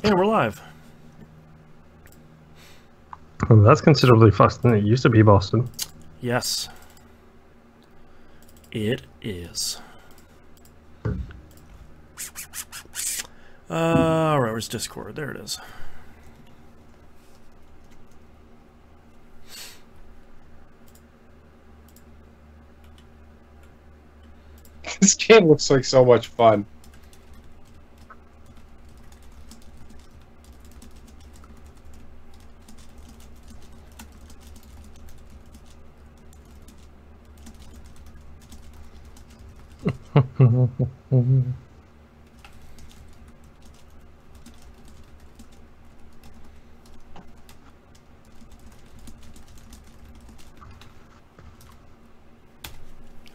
Yeah, we're live. Well, that's considerably faster than it used to be, Boston. Yes. It is. Alright, where's Discord? There it is. This game looks like so much fun.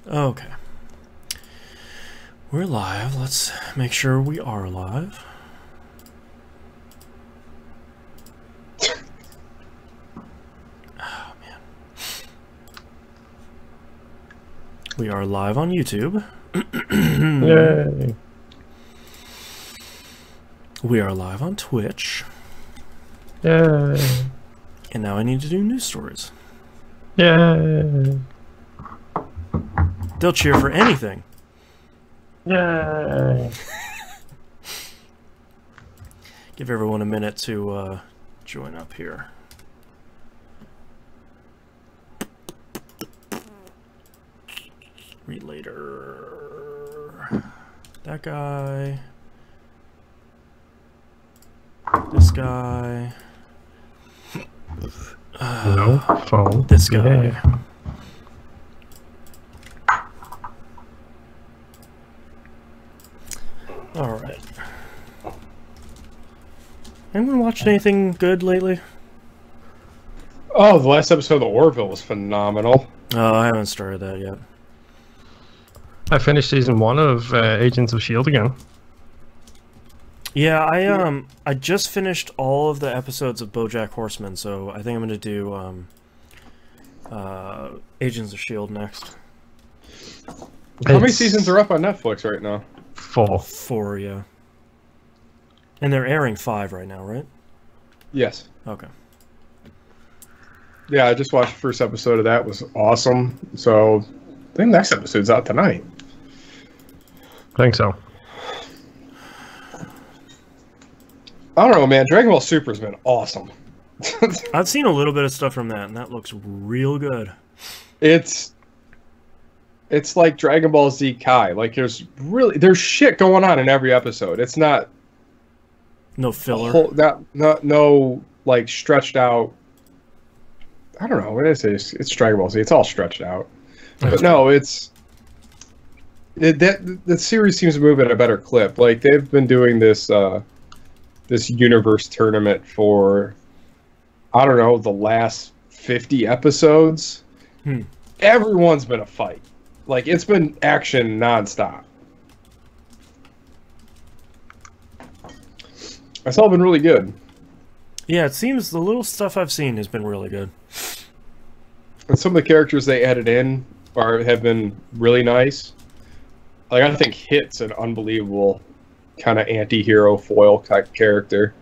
Okay. We're live. Let's make sure we are live. Oh, man. We are live on YouTube. Yay. We are live on Twitch. Yay. And now I need to do news stories. Yay. They'll cheer for anything. Yay. Give everyone a minute to join up here. Read later. That guy. This guy. No phone. This guy. Yeah. Alright. Anyone watched anything good lately? Oh, the last episode of the Orville was phenomenal. Oh, I haven't started that yet. I finished season 1 of Agents of S.H.I.E.L.D. again. Yeah, I just finished all of the episodes of BoJack Horseman, so I think I'm gonna do Agents of S.H.I.E.L.D. next. How many seasons are up on Netflix right now? 4. 4, yeah. And they're airing 5 right now, right? Yes. Okay. Yeah, I just watched the first episode of that. It was awesome. So, I think the next episode's out tonight. I think so. I don't know, man. Dragon Ball Super's been awesome. I've seen a little bit of stuff from that, and that looks real good. It's like Dragon Ball Z Kai. Like there's shit going on in every episode. It's not no filler. No like stretched out. I don't know what did I say. It's Dragon Ball Z. It's all stretched out. But no, that series seems to move at a better clip. Like they've been doing this this universe tournament for I don't know the last 50 episodes. Everyone's been a fight. Like, it's been action nonstop. It's all been really good. Yeah, it seems the little stuff I've seen has been really good. And some of the characters they added in have been really nice. Like, I think Hit's an unbelievable kind of anti-hero foil type character.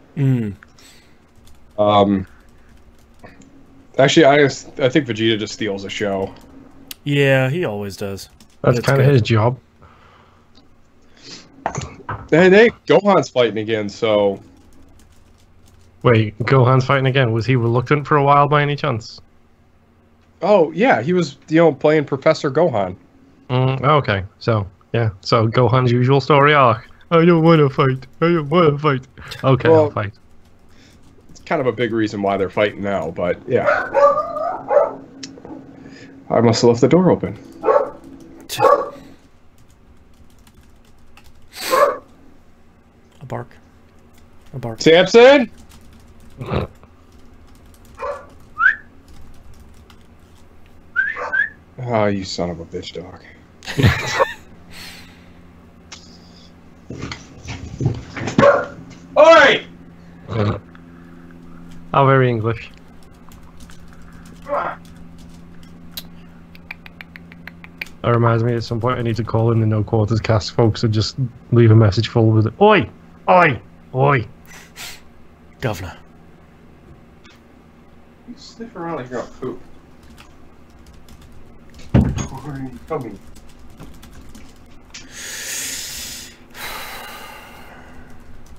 Actually, I think Vegeta just steals the show. Yeah, he always does. That's kind of his job. Hey, Gohan's fighting again, so... Wait, Gohan's fighting again. Was he reluctant for a while by any chance? Oh, yeah, he was, playing Professor Gohan. Okay, so, yeah. So, Gohan's usual story arc. I don't want to fight. I don't want to fight. Okay, well, I'll fight. It's kind of a big reason why they're fighting now, but, yeah. I must have left the door open. A bark. A bark. Samson? Oh, you son of a bitch dog. Oi! How very English. That reminds me, at some point I need to call in the No Quarters cast folks and just leave a message full with it. Oi! Oi! Oi! Governor. You sniff around like you're gonna poop. Tell me.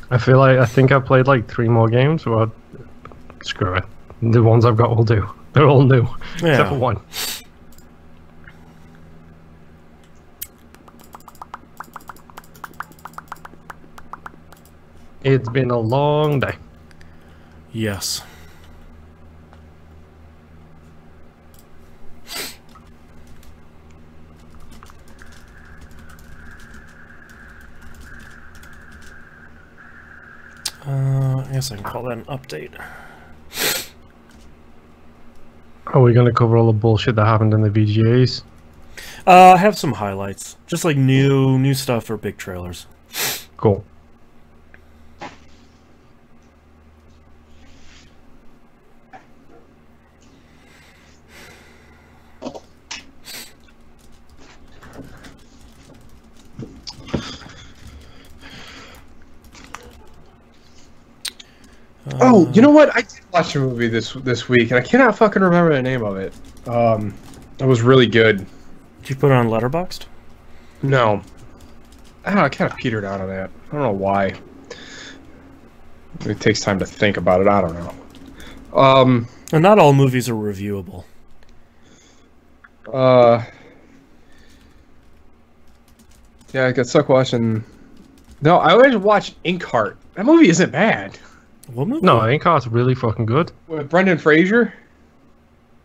I think I've played like 3 more games, but screw it. The ones I've got will do. They're all new, except for one. It's been a long day. Yes. I guess I can call that an update. Are we going to cover all the bullshit that happened in the VGAs? I have some highlights. Just like new stuff or big trailers. Cool. Oh, you know what? I did watch a movie this week, and I cannot fucking remember the name of it. It was really good. Did you put it on Letterboxd? No. I don't know, I kind of petered out on that. I don't know why. It takes time to think about it. I don't know. And not all movies are reviewable. Yeah, I got stuck watching... No, I always watch Inkheart. That movie isn't bad. What movie? No, Inkheart's really fucking good. With Brendan Fraser?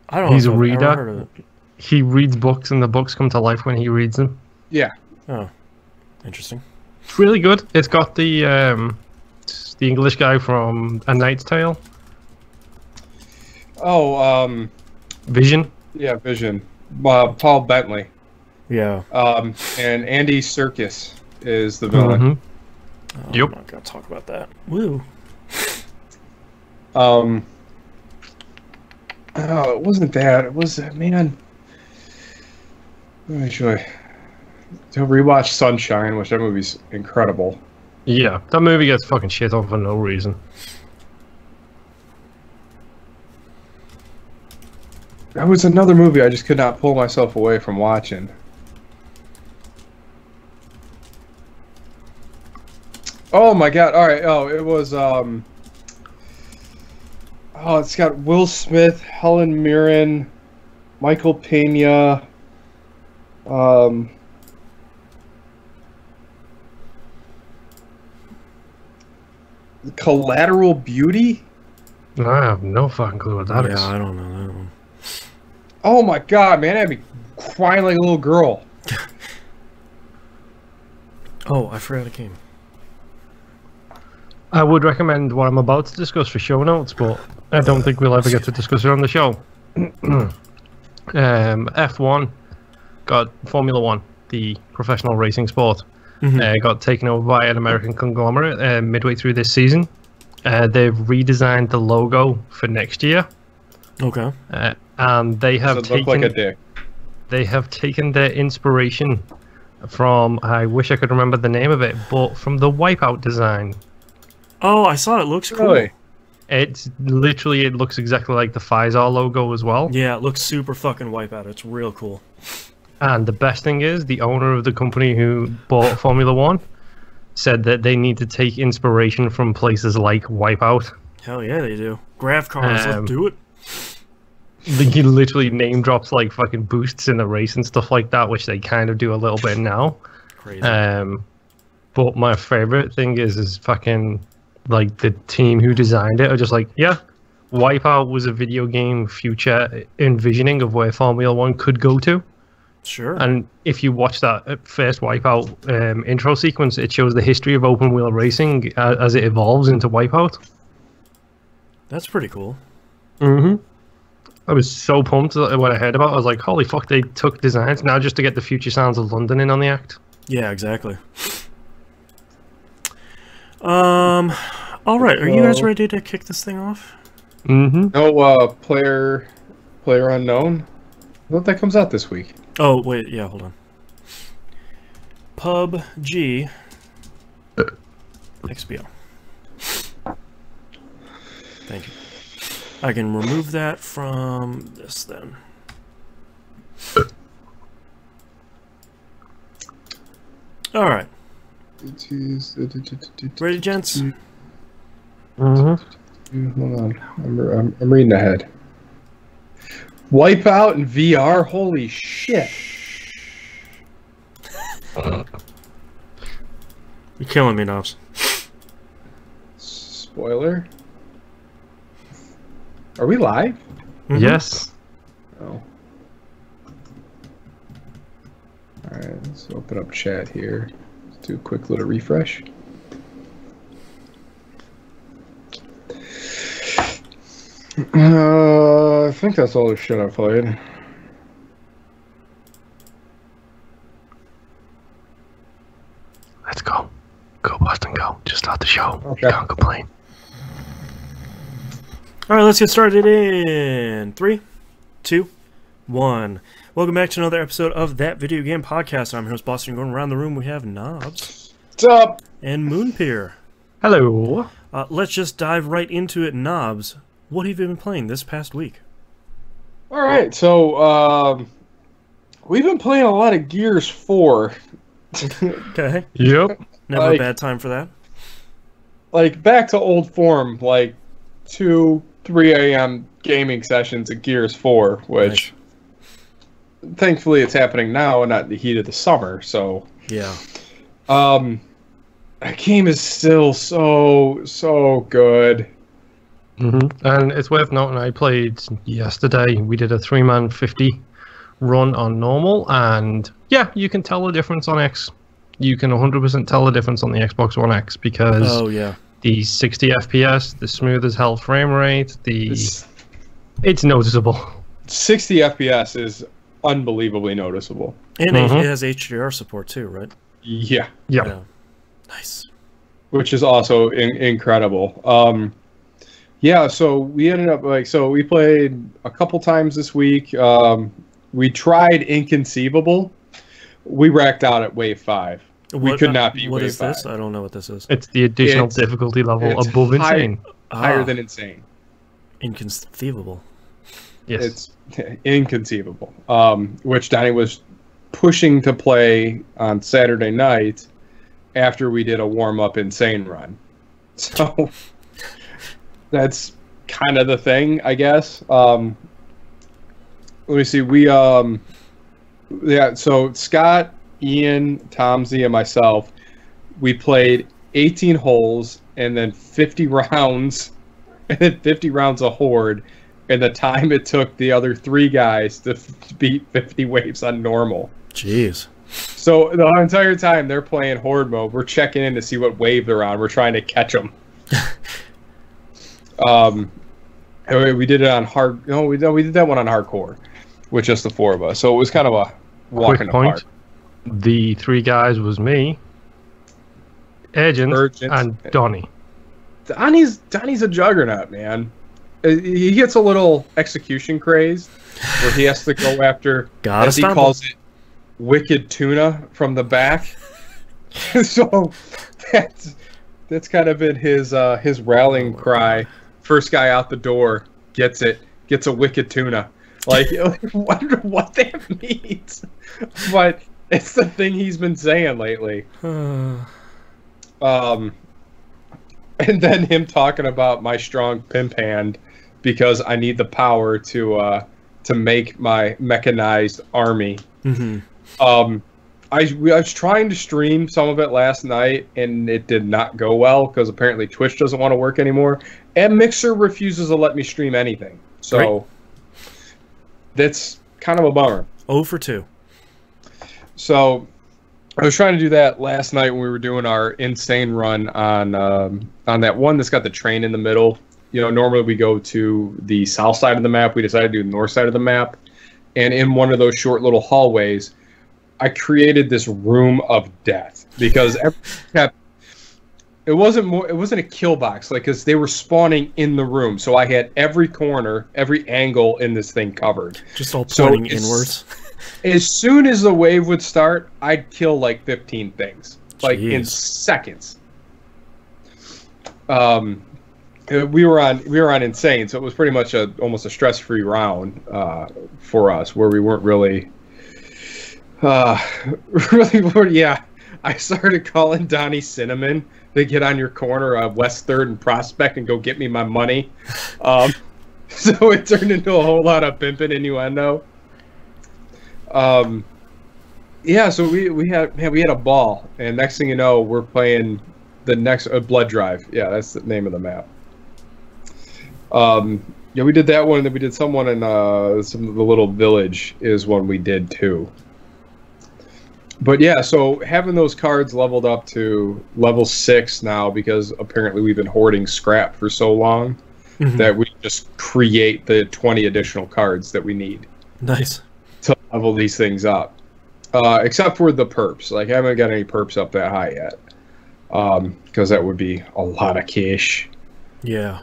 I don't know. He's if a I've ever heard reader. of it. He reads books, and the books come to life when he reads them. Yeah. Oh, interesting. It's really good. It's got the English guy from A Knight's Tale. Oh, Vision. yeah, Vision. Paul Bentley. Yeah. And Andy Serkis is the villain. Mm-hmm. Oh, Yep. I'm not gonna talk about that. Woo. Oh, it wasn't that. It was, man. Actually, to rewatch Sunshine, which that movie's incredible. Yeah, that movie gets fucking shit on for no reason. That was another movie I just could not pull myself away from watching. Oh my god! All right. Oh, it was. Oh, it's got Will Smith, Helen Mirren, Michael Pena. Collateral Beauty. I have no fucking clue what that is. Yeah, I don't know that one. Oh my god, man! I'd be crying like a little girl. Oh, I forgot it came. I would recommend what I'm about to discuss for show notes, but I don't think we'll ever get to discuss it on the show. F1 got Formula One, the professional racing sport, got taken over by an American conglomerate midway through this season. They've redesigned the logo for next year. Okay. And they have Does it look like a dick? They have taken their inspiration from, I wish I could remember the name of it, but from the Wipeout design. Oh, I saw it. Looks cool. Really? It's literally, it looks exactly like the Pfizer logo as well. Yeah, it looks super fucking Wipeout. It's real cool. And the best thing is, the owner of the company who bought Formula One said that they need to take inspiration from places like Wipeout. Hell yeah, they do. Grav cars, let's do it. He literally name drops like fucking boosts in the race and stuff like that, which they kind of do a little bit now. Crazy. But my favorite thing is fucking like the team who designed it are just like, yeah, Wipeout was a video game future envisioning of where Formula One could go to. Sure. And if you watch that first Wipeout intro sequence, it shows the history of open wheel racing as it evolves into Wipeout. That's pretty cool. I was so pumped when I heard about it. I was like, holy fuck, they took designs now just to get the future sounds of London in on the act. Yeah, exactly. Alright, are you guys ready to kick this thing off? No, player unknown. I thought that comes out this week. Oh, wait, yeah, hold on. PUBG XBO. Thank you. I can remove that from this then. All right. Ready, gents? Mm-hmm. Hold on. I'm reading ahead. Wipeout in VR? Holy shit. You're killing me, Knobs. Spoiler? Are we live? Mm-hmm. Yes. Oh. Alright, let's open up chat here. Let's do a quick little refresh. I think that's all the shit I played. Let's go. Go, Boston, go. Just start the show. Okay. You can't complain. Alright, let's get started in 3, 2, 1. Welcome back to another episode of That Video Game Podcast. I'm your host, Boston. Going around the room, we have Knobs. What's up? And Moonpeer. Hello. Let's just dive right into it. Knobs, what have you been playing this past week? Alright, so, we've been playing a lot of Gears 4. Okay. Yep. Never a bad time for that. Like, back to old form, like 2, 3 a.m. gaming sessions at Gears 4, which thankfully it's happening now and not in the heat of the summer, so. Yeah. That game is still so good. Mm-hmm. And it's worth noting, I played yesterday. We did a 3-man 50 run on normal, and yeah, you can tell the difference on X. You can 100% tell the difference on the Xbox One X because the 60 FPS, the smooth as hell frame rate, it's noticeable. 60 FPS is unbelievably noticeable. And it has HDR support too, right? Yeah. Nice. Which is also incredible. Yeah, so we ended up we played a couple times this week. We tried Inconceivable. We racked out at Wave 5. We could not beat Wave 5. What is this? I don't know what this is. It's the additional difficulty level above insane. Higher than insane. Inconceivable. Yes. It's inconceivable. Which Donnie was pushing to play on Saturday night after we did a warm-up insane run. So that's kind of the thing, I guess. Let me see. So Scott, Ian, Tomsy, and myself, we played 18 holes and then 50 rounds, and then 50 rounds of Horde, and the time it took the other 3 guys to beat 50 waves on normal. Jeez. So the entire time they're playing Horde mode, we're checking in to see what wave they're on. We're trying to catch them. We did it on hard. No, we did that one on hardcore with just the 4 of us. So it was kind of a walk in the park. The 3 guys was me, Urgent, and Donnie. Donnie's a juggernaut, man. He gets a little execution crazed where he has to go after, as he calls it, wicked tuna from the back. So that's kind of been his rallying cry. First guy out the door gets a wicked tuna. Like, I wonder what that means. But it's the thing he's been saying lately. And then him talking about my strong pimp hand because I need the power to make my mechanized army. Mm-hmm. I was trying to stream some of it last night, and it did not go well because apparently Twitch doesn't want to work anymore, and Mixer refuses to let me stream anything. So that's kind of a bummer. 0 for 2. So I was trying to do that last night when we were doing our insane run on that one that's got the train in the middle. You know, normally we go to the south side of the map. We decided to do the north side of the map, and in one of those short little hallways, I created this room of death because it wasn't a kill box, like, because they were spawning in the room, so I had every corner, every angle in this thing covered. Just all pointing inwards. As soon as the wave would start, I'd kill like 15 things, like in seconds. And we were on Insane, so it was pretty much almost a stress-free round for us, where we weren't really yeah. I started calling Donnie Cinnamon to get on your corner of West 3rd and Prospect and go get me my money. So it turned into a whole lot of pimping innuendo. Yeah, so we had a ball, and next thing you know, we're playing the next Blood Drive. Yeah, that's the name of the map. Yeah, we did that one, and then we did someone in the little village is one we did too. But yeah, so having those cards leveled up to level 6 now, because apparently we've been hoarding scrap for so long, that we just create the 20 additional cards that we need. Nice. To level these things up. Except for the perps. Like, I haven't got any perps up that high yet. Because that would be a lot of cash. Yeah.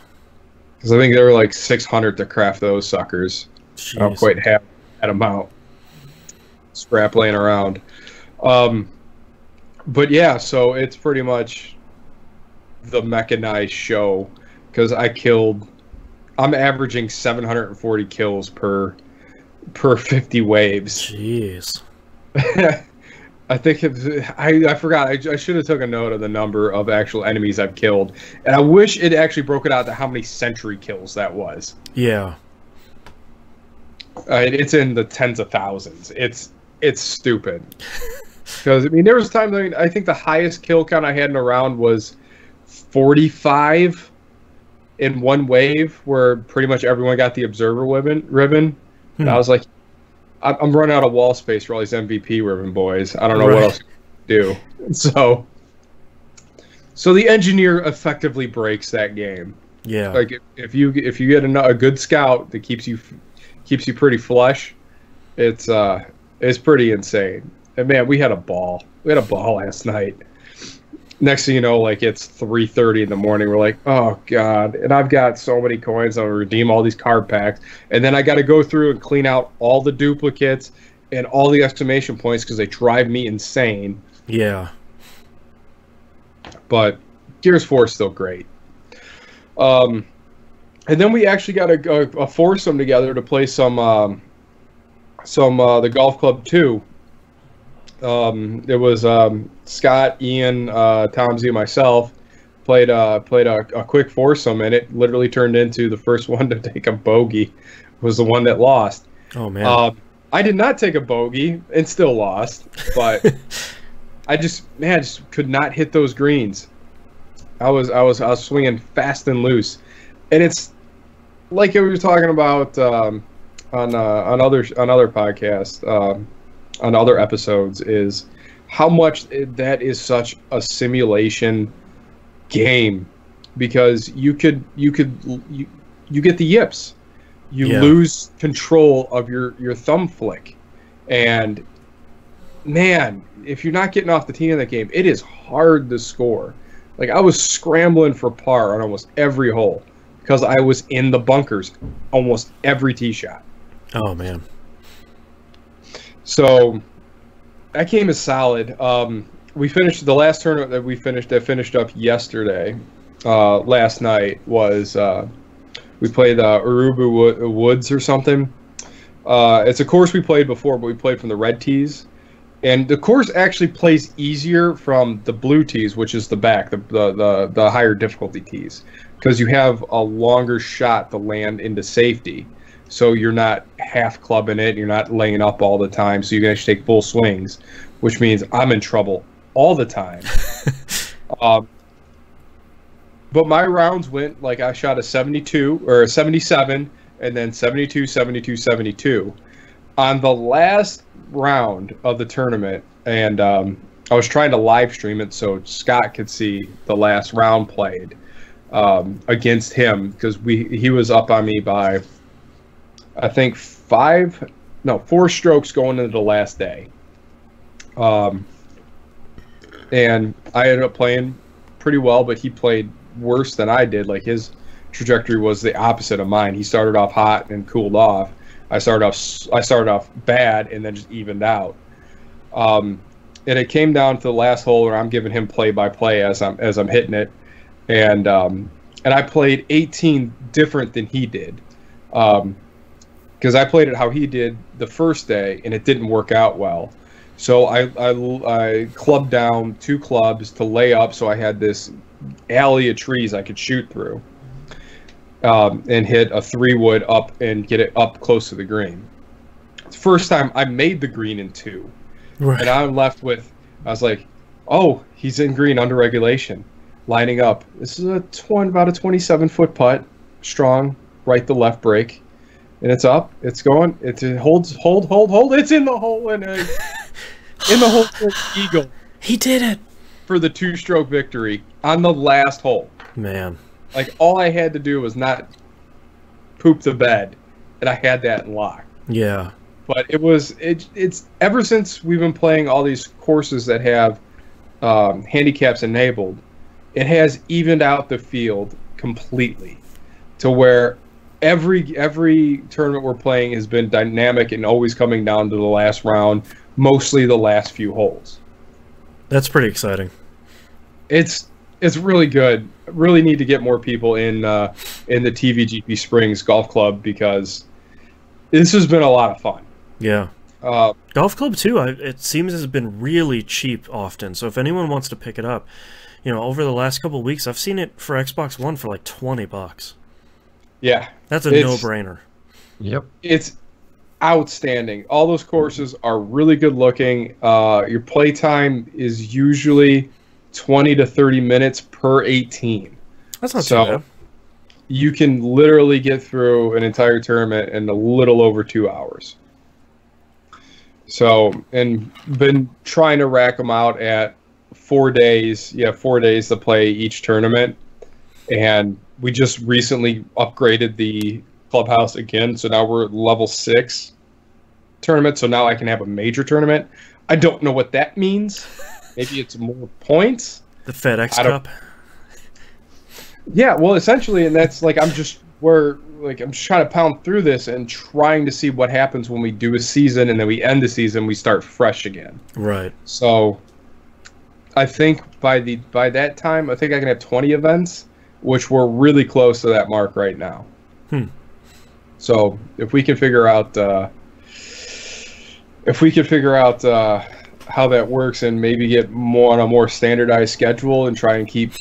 Because I think there were like 600 to craft those suckers. Jeez. I don't quite have that amount. Scrap laying around. But yeah, so it's pretty much the mechanized show, because I'm averaging 740 kills per 50 waves. Jeez. I think I forgot. I should have took a note of the number of actual enemies I've killed, and I wish it actually broke it out to how many sentry kills that was. Yeah. It's in the tens of thousands. It's stupid. Because, I mean, there was times, I think the highest kill count I had in a round was 45 in one wave, where pretty much everyone got the observer ribbon. And I was like, I'm running out of wall space for all these MVP ribbon boys. I don't know what else to do. So the engineer effectively breaks that game. Yeah. Like, if you get a good scout that keeps you pretty flush, it's pretty insane. And man, we had a ball. We had a ball last night. Next thing you know, like, it's 3:30 in the morning. We're like, oh god! And I've got so many coins. I'll redeem all these card packs, and then I got to go through and clean out all the duplicates and all the exclamation points because they drive me insane. Yeah. But Gears 4 is still great. And then we actually got a foursome together to play some the Golf Club 2. It was Scott, Ian, Tomsy, and myself played a quick foursome, and it literally turned into the first one to take a bogey was the one that lost. Oh man. I did not take a bogey and still lost, but I just could not hit those greens. I was swinging fast and loose, and it's like we were talking about on other podcasts. On other episodes, is how much that is such a simulation game, because you get the yips, you lose control of your thumb flick, and man, if you're not getting off the tee in that game, it is hard to score. Like, I was scrambling for par on almost every hole because I was in the bunkers almost every tee shot. Oh man. So that game is solid. We finished the last tournament that finished up yesterday. Last night was we played Urubu Woods or something. It's a course we played before, but we played from the red tees, and the course actually plays easier from the blue tees, which is the back, the higher difficulty tees, because you have a longer shot to land into safety. So you're not half clubbing it, you're not laying up all the time, so you can actually take full swings, which means I'm in trouble all the time. But my rounds went, like, I shot a 72 or a 77, and then 72, 72, 72. On the last round of the tournament, and I was trying to live stream it so Scott could see the last round played against him, because he was up on me by, I think 4 strokes going into the last day. And I ended up playing pretty well, but he played worse than I did. Like, his trajectory was the opposite of mine. He started off hot and cooled off. I started off bad and then just evened out. And it came down to the last hole where I'm giving him play by play as I'm hitting it. And and I played 18 different than he did. Because I played it how he did the first day, and it didn't work out well. So I clubbed down 2 clubs to lay up, so I had this alley of trees I could shoot through, and hit a 3-wood up and get it up close to the green. It's the first time I made the green in 2. Right. And I'm left with, I was like, oh, he's in green under regulation, lining up. This is about a 27-foot putt, strong, right to left break. And it's up, it's going, it holds, hold, it's in the hole, and in the hole for eagle. He did it! For the 2-stroke victory on the last hole. Man. Like, all I had to do was not poop the bed, and I had that in lock. Yeah. But it's ever since we've been playing all these courses that have handicaps enabled, it has evened out the field completely to where every tournament we're playing has been dynamic and always coming down to the last round, mostly the last few holes. That's pretty exciting. It's really good. Really need to get more people in the TVGP Springs Golf Club, because this has been a lot of fun. Yeah. Golf Club too, it seems has been really cheap often. So if anyone wants to pick it up, over the last couple of weeks, I've seen it for Xbox One for like $20. Yeah. That's a no-brainer. Yep. It's outstanding. All those courses are really good looking. Your play time is usually 20 to 30 minutes per 18. That's not too bad. You can literally get through an entire tournament in a little over 2 hours. So, and been trying to rack them out at 4 days. Yeah, 4 days to play each tournament. And we just recently upgraded the clubhouse again, so now we're at level 6 tournament, so now I can have a major tournament. I don't know what that means. Maybe it's more points. The FedEx Cup. Yeah, well, essentially, and that's like I'm just trying to pound through this and trying to see what happens when we do a season and then we end the season, we start fresh again. Right. So I think by that time, I think I can have 20 events, which we're really close to that mark right now. So if we can figure out how that works and maybe get more on a more standardized schedule and try and keep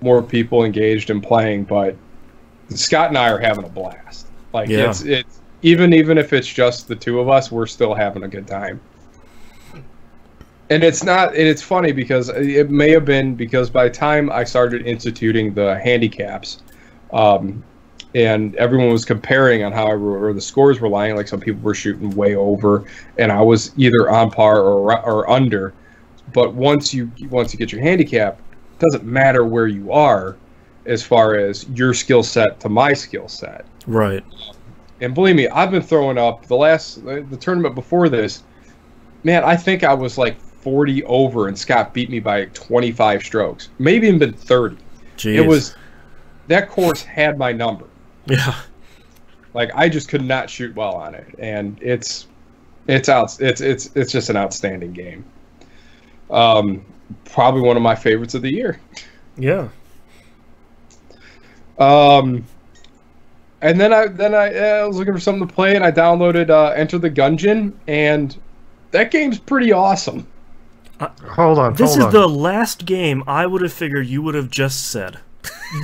more people engaged in playing, but Scott and I are having a blast. Like, yeah. It's even if it's just the 2 of us, we're still having a good time. And it's funny because it may have been because by the time I started instituting the handicaps, and everyone was comparing on how the scores were lying, like some people were shooting way over, and I was either on par or under. But once you get your handicap, it doesn't matter where you are as far as your skill set to my skill set. Right. And believe me, I've been throwing up the tournament before this. Man, I think I was like 40 over, and Scott beat me by 25 strokes, maybe even been 30. Jeez. That course had my number. Yeah. Like, I just could not shoot well on it, and it's just an outstanding game. Probably one of my favorites of the year. Yeah. And then I was looking for something to play, and I downloaded Enter the Gungeon, and that game's pretty awesome. Hold on. This is the last game I would have figured you would have just said.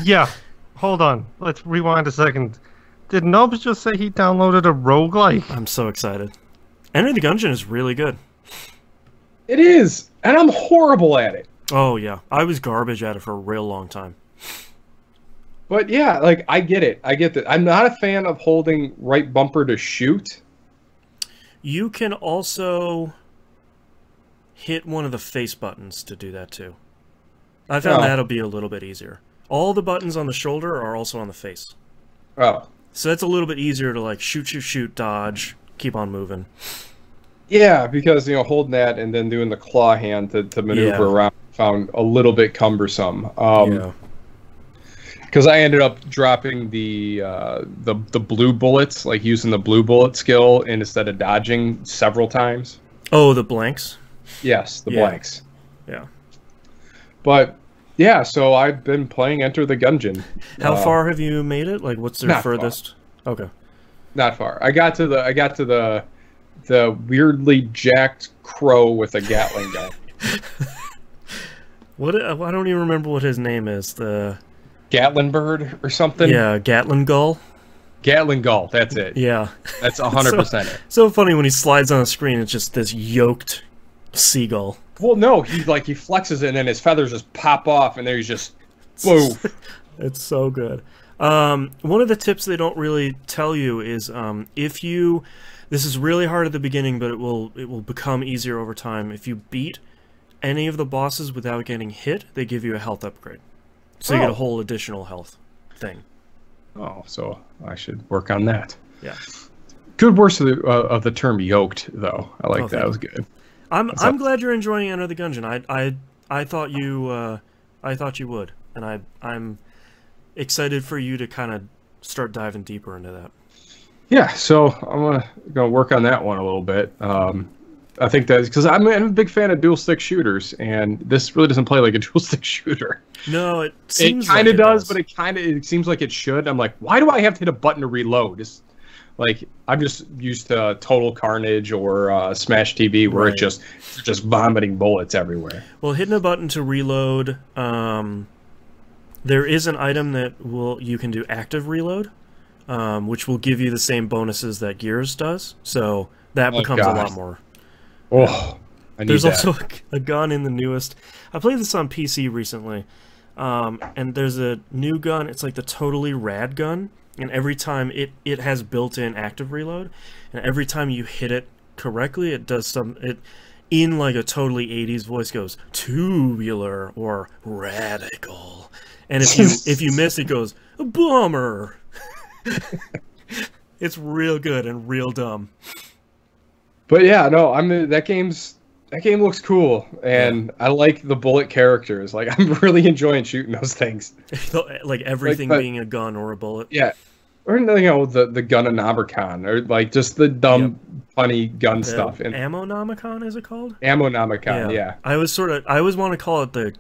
Yeah. Hold on. Let's rewind a second. Did Nobs just say he downloaded a roguelike? I'm so excited. Enter the Gungeon is really good. It is, and I'm horrible at it. Oh, yeah. I was garbage at it for a real long time. But yeah, like, I get it. I get that. I'm not a fan of holding right bumper to shoot. You can also hit one of the face buttons to do that too. I found that'll be a little bit easier. All the buttons on the shoulder are also on the face. Oh. So that's a little bit easier to like shoot, dodge, keep on moving. Yeah, because holding that and then doing the claw hand to maneuver around found a little bit cumbersome. Yeah. Because I ended up dropping the blue bullets, like using the blue bullet skill instead of dodging several times. Oh, the blanks? Yes, the blanks. Yeah. But Yeah, so I've been playing Enter the Gungeon. How far have you made it? Like, what's their furthest? Far. Okay. Not far. I got to the weirdly jacked crow with a Gatling gun. What? I don't even remember what his name is. The Gatlin bird or something. Yeah, Gatlin gull. Gatlin gull. That's it. Yeah. That's 100% it. So funny when he slides on the screen. It's just this yoked seagull. Well, no, he flexes it and then his feathers just pop off and then he's just boof. It's so good. One of the tips they don't really tell you is this is really hard at the beginning, but it will become easier over time. If you beat any of the bosses without getting hit, they give you a health upgrade. So you get a whole additional health thing. Oh, so I should work on that. Yeah. Good words of the term yoked, though. I like that. It was good. I'm glad you're enjoying Enter the Gungeon. I thought you would, and I'm excited for you to kind of start diving deeper into that. Yeah, so I'm gonna work on that one a little bit. I think that's because I'm a big fan of dual stick shooters, and this really doesn't play like a dual stick shooter. No, it seems it kind of does, but it seems like it should. I'm like, why do I have to hit a button to reload? It's like I'm just used to Total Carnage or Smash TV, where it's just vomiting bullets everywhere. Well, hitting a button to reload, there is an item that you can do active reload, which will give you the same bonuses that Gears does. So that becomes a lot more. Oh, I need There's that. also a gun in the newest. I played this on PC recently, and there's a new gun. It's like the Totally Rad gun, and every time it has built-in active reload, and every time you hit it correctly, it does in like a totally 80s voice goes tubular or radical, and if you miss, it goes bummer. It's real good and real dumb. But yeah, no, that game looks cool, and I like the bullet characters. Like I'm really enjoying shooting those things. Like everything being a gun or a bullet. Yeah, or the Gun-a-nomicon, or like just the dumb, funny gun stuff. And Ammo-nomicon, is it called? Ammo-nomicon, yeah. I always want to call it the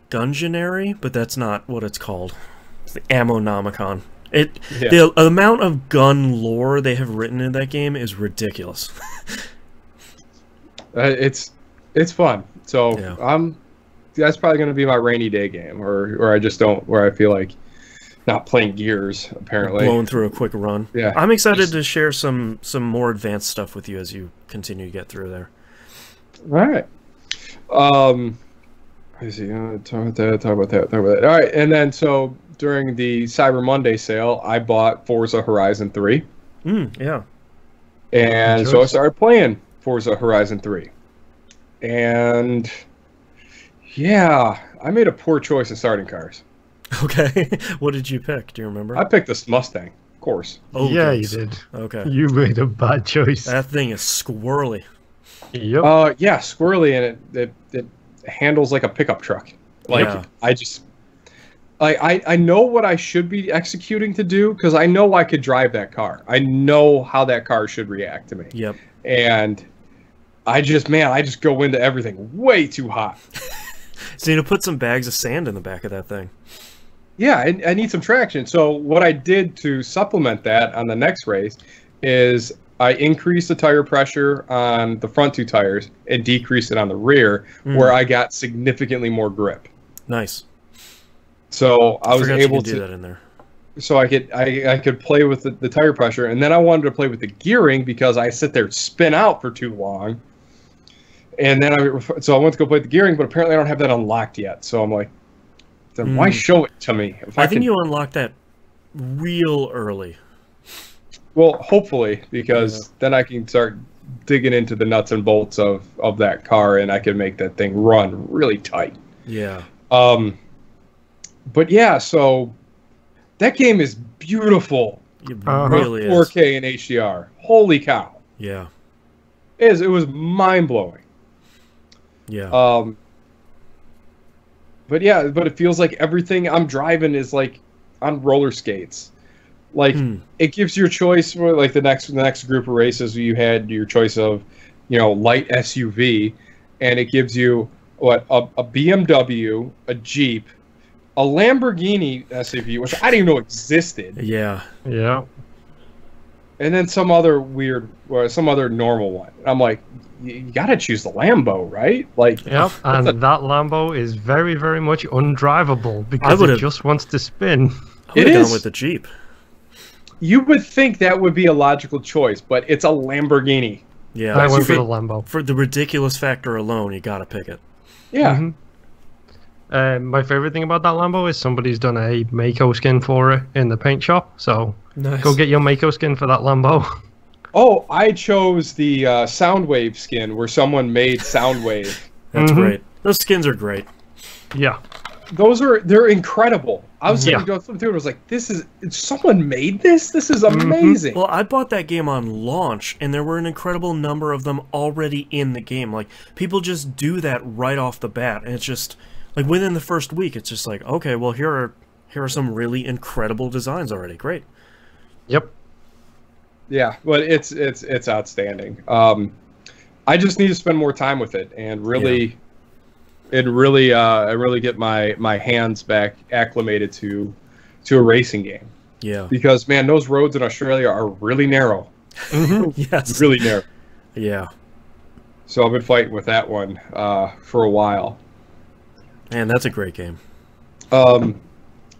Gungeonary, but that's not what it's called. It's the Ammo-nomicon. The amount of gun lore they have written in that game is ridiculous. It's fun. So that's probably going to be my rainy day game, where I feel like not playing Gears apparently. Blowing through a quick run. Yeah, I'm excited to share some more advanced stuff with you as you continue to get through there. All right. Let's see. Talk about that. All right, and then so. During the Cyber Monday sale, I bought Forza Horizon 3. Yeah. And so I started playing Forza Horizon 3. And yeah, I made a poor choice of starting cars. Okay. What did you pick? Do you remember? I picked this Mustang, of course. Oh, yeah, you did. Okay. You made a bad choice. That thing is squirrely. Yep. Yeah, squirrely, and it handles like a pickup truck. Like, I know what I should be executing to do, because I know I could drive that car. I know how that car should react to me. Yep. And I just go into everything way too hot. So you need to put some bags of sand in the back of that thing. Yeah, I need some traction. So what I did to supplement that on the next race is I increased the tire pressure on the front two tires and decreased it on the rear, where I got significantly more grip. Nice. So I was able to do that in there. So I could play with the tire pressure, and then I wanted to play with the gearing because I sit there spin out for too long. And then I went to go play with the gearing, but apparently I don't have that unlocked yet. So I'm like, then why show it to me? I think you unlocked that real early. Well, hopefully, because then I can start digging into the nuts and bolts of that car, and I can make that thing run really tight. Yeah. But yeah, so that game is beautiful. It really is. 4K and HDR. Holy cow. Yeah. It was mind-blowing. Yeah. But it feels like everything I'm driving is like on roller skates. Like it gives you a choice for like the next group of races you had your choice of, light SUV, and it gives you a BMW, a Jeep, a Lamborghini SUV, which I didn't even know existed. Yeah. Yeah. And then some other normal one. I'm like, you gotta choose the Lambo, right? Like, yep. And that Lambo is very, very much undrivable because it just wants to spin. It is with the Jeep. You would think that would be a logical choice, but it's a Lamborghini. Yeah, I went for the Lambo. For the ridiculous factor alone, you gotta pick it. Yeah. My favorite thing about that Lambo is somebody's done a Mako skin for it in the paint shop. So go get your Mako skin for that Lambo. Oh, I chose the Soundwave skin where someone made Soundwave. That's great. Those skins are great. Yeah. They're incredible. I was going through it. I was like, someone made this? This is amazing. Well, I bought that game on launch, and there were an incredible number of them already in the game. Like, people just do that right off the bat, and it's just, like, within the first week, it's just like, okay, well, here are some really incredible designs already. Great. Yep. Yeah, but it's outstanding. I just need to spend more time with it and really... I really get my hands back acclimated to a racing game. Yeah. Because man, those roads in Australia are really narrow. Yes. Really narrow. Yeah. So I've been fighting with that one for a while. Man, that's a great game. And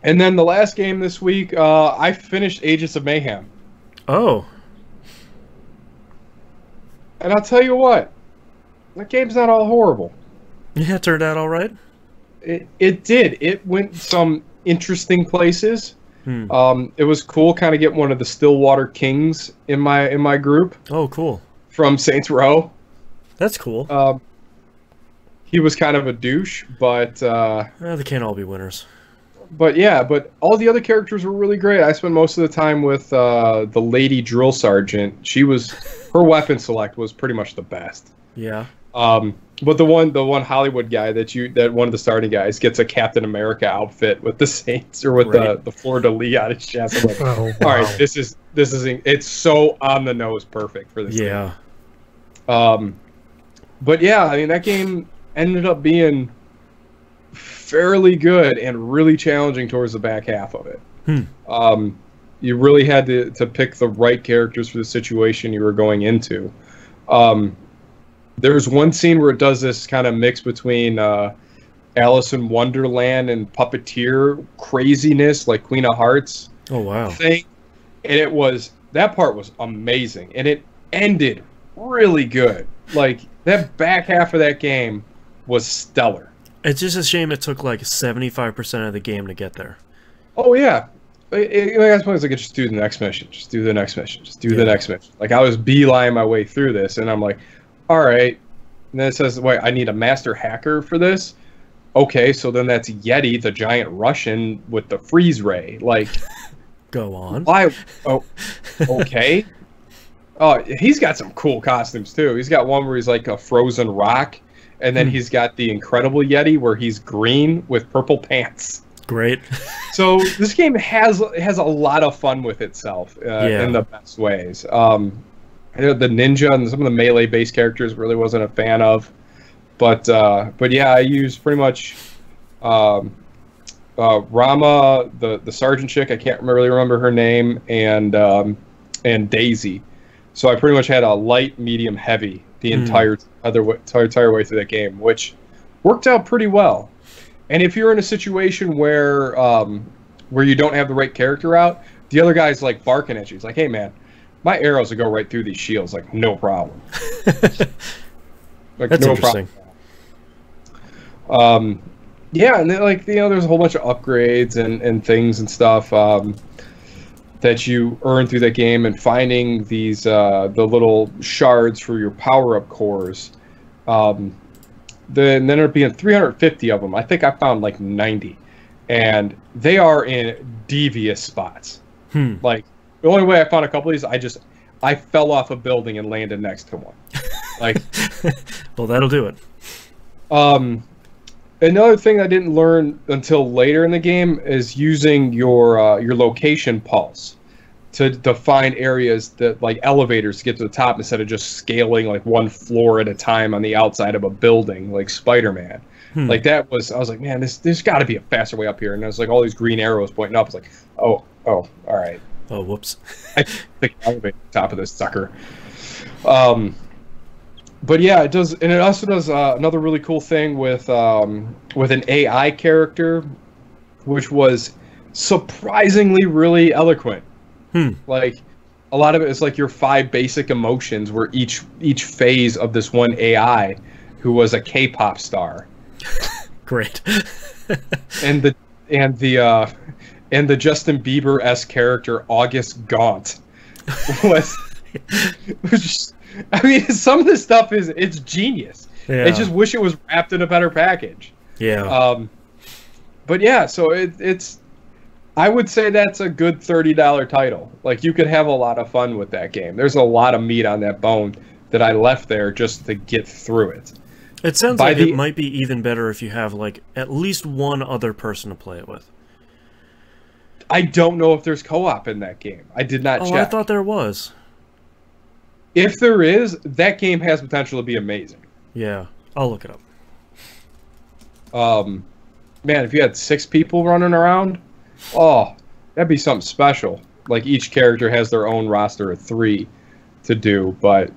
then the last game this week, I finished Agents of Mayhem. Oh. And I'll tell you what, that game's not all horrible. Yeah, it turned out all right. It did. It went some interesting places. It was cool, kind of getting one of the Stillwater Kings in my group. Oh, cool. From Saints Row. That's cool. He was kind of a douche, but they can't all be winners. But yeah, but all the other characters were really great. I spent most of the time with the lady drill sergeant. Her weapon select was pretty much the best. Yeah. But the one Hollywood guy that one of the starting guys gets a Captain America outfit with the Saints or with the Fleur de Lis on his chest. I'm like, all right, this is it's so on the nose perfect for this. Yeah. Game. But yeah, I mean that game ended up being fairly good and really challenging towards the back half of it. You really had to pick the right characters for the situation you were going into. There's one scene where it does this kind of mix between Alice in Wonderland and puppeteer craziness, like Queen of Hearts. Oh wow! Thing, and that part was amazing, and it ended really good. Like that back half of that game was stellar. It's just a shame it took like 75% of the game to get there. Oh yeah. I was like, just do the next mission. Just do the next mission. Just do the next mission. Like I was beelining my way through this, and I'm like, all right. And then it says, wait, I need a master hacker for this. Okay, so then that's Yeti, the giant Russian with the freeze ray. Like, go on. Why? Oh, okay. Oh, he's got some cool costumes too. He's got one where he's like a frozen rock, and then he's got the Incredible Yeti where he's green with purple pants. Great. So this game has a lot of fun with itself in the best ways. The ninja and some of the melee-based characters really wasn't a fan of, but yeah, I used pretty much Rama, the sergeant chick. I can't really remember her name, and Daisy. So I pretty much had a light, medium, heavy the entire way through that game, which worked out pretty well. And if you're in a situation where you don't have the right character out, the other guy's like barking at you. He's like, "Hey man, my arrows will go right through these shields, like no problem." Like, that's no interesting. Problem. Yeah, and then, like there's a whole bunch of upgrades and things and stuff that you earn through that game, and finding these the little shards for your power-up cores. Then there'd be 350 of them. I think I found like 90, and they are in devious spots. Like the only way I found a couple of these, I fell off a building and landed next to one. Like, well, that'll do it. Another thing I didn't learn until later in the game is using your location pulse to find areas that, like elevators, to get to the top instead of just scaling like one floor at a time on the outside of a building like Spider-Man. Like that was, I was like, man, there's got to be a faster way up here. And there's like all these green arrows pointing up. It's like, oh, all right. Oh, whoops. I think elevator top of this sucker. But yeah, it does, and it also does another really cool thing with an AI character, which was surprisingly really eloquent. Like a lot of it is like your 5 basic emotions, where each phase of this one AI, who was a K-pop star. Great. and the Justin Bieber-esque character August Gaunt was just, I mean, some of this stuff it's genius. Yeah. I just wish it was wrapped in a better package. Yeah. But yeah, so it's I would say that's a good $30 title. Like, you could have a lot of fun with that game. There's a lot of meat on that bone that I left there just to get through it. It sounds like it might be even better if you have, like, at least one other person to play it with. I don't know if there's co-op in that game. I did not check. I thought there was. If there is, that game has potential to be amazing. Yeah, I'll look it up. Man, if you had 6 people running around, oh, that'd be something special. Like, each character has their own roster of 3 to do, but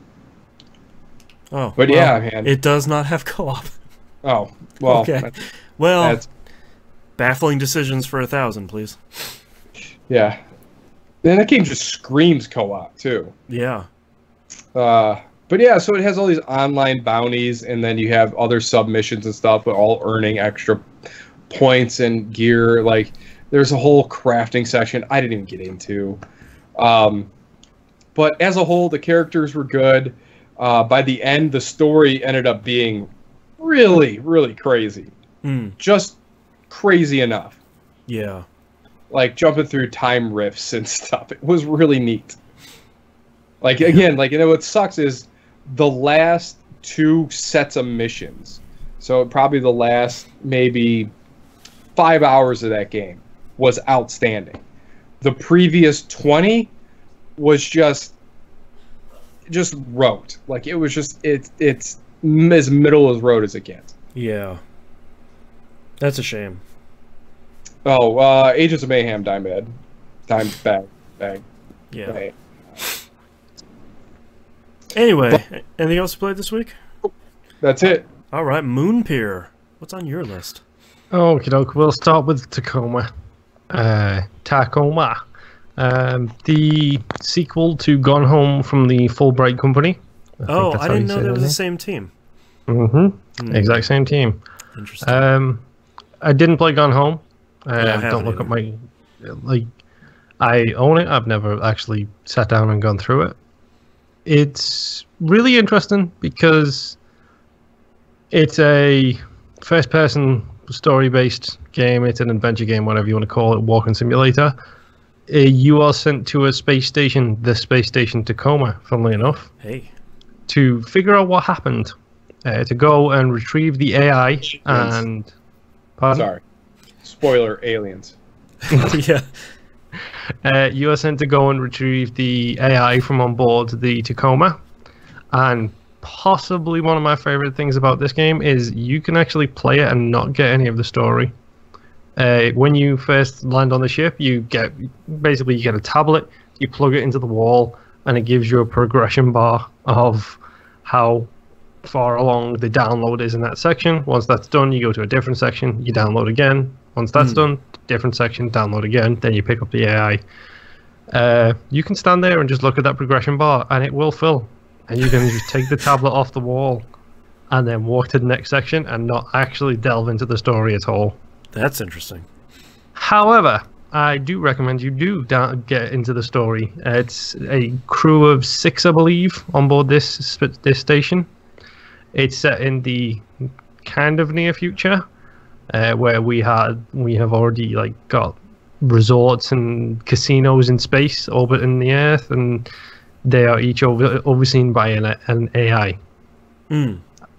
yeah, man. It does not have co-op. Oh, well. Okay. Well, baffling decisions for 1,000, please. Yeah. And that game just screams co-op, too. Yeah. But yeah, so it has all these online bounties, and then you have other submissions and stuff, but all earning extra points and gear. Like, there's a whole crafting section I didn't even get into. But as a whole, the characters were good. By the end, the story ended up being really, really crazy. Just crazy enough. Yeah. Like, jumping through time rifts and stuff. It was really neat. Like, again, like, you know, what sucks is the last 2 sets of missions. So probably the last maybe 5 hours of that game was outstanding. The previous 20 was just rote. Like, it was just it's as middle as road as it gets. Yeah. That's a shame. Oh, Agents of Mayhem bag. Yeah. Right. Anyway, anything else you played this week? That's it. All right, Moonpier. What's on your list? Okie doke. We'll start with Tacoma. Tacoma. The sequel to Gone Home from the Fulbright Company. I didn't know they were the same team. Exact same team. Interesting. I didn't play Gone Home. Don't look at my... Like, I own it. I've never actually sat down and gone through it. It's really interesting because it's a first-person story-based game. It's an adventure game, whatever you want to call it, walking simulator. You are sent to a space station, the space station Tacoma, funnily enough, to figure out what happened, to go and retrieve the AI and... Pardon? Sorry. Spoiler, aliens. Yeah. You are sent to go and retrieve the AI from on board the Tacoma, and possibly one of my favorite things about this game is you can actually play it and not get any of the story. When you first land on the ship, you get a tablet, you plug it into the wall, and it gives you a progression bar of how far along the download is in that section. Once that's done, you go to a different section, you download again. Once that's done, different section, download again, then you pick up the AI. You can stand there and just look at that progression bar, and it will fill. And you can just take the tablet off the wall and then walk to the next section and not actually delve into the story at all. That's interesting. However, I do recommend you do get into the story. It's a crew of 6, I believe, on board this station. It's set in the kind of near future, where we have already got resorts and casinos in space orbiting the Earth, and they are each overseen by an AI.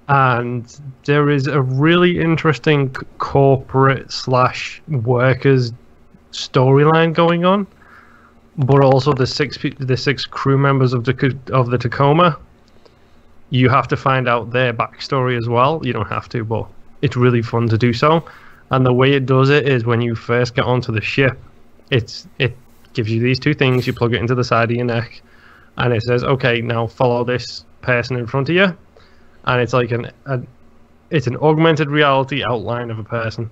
And there is a really interesting corporate / workers storyline going on, but also the six crew members of the Tacoma. You have to find out their backstory as well. You don't have to, but it's really fun to do so. And the way it does it is when you first get onto the ship, it gives you these two things. You plug it into the side of your neck, and it says, "Okay, now follow this person in front of you." And it's like it's an augmented reality outline of a person.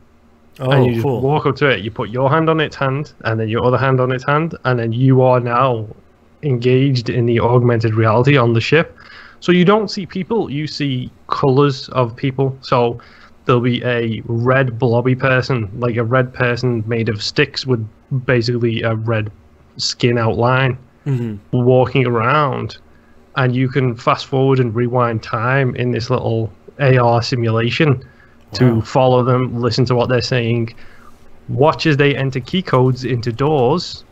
Oh, and you just cool. walk up to it. You put your hand on its hand, and then your other hand on its hand, and then you are now engaged in the augmented reality on the ship. So you don't see people, you see colors of people. So there'll be a red blobby person, like a red person made of sticks with basically a red skin outline, walking around, and you can fast forward and rewind time in this little AR simulation to follow them, listen to what they're saying, watch as they enter key codes into doors,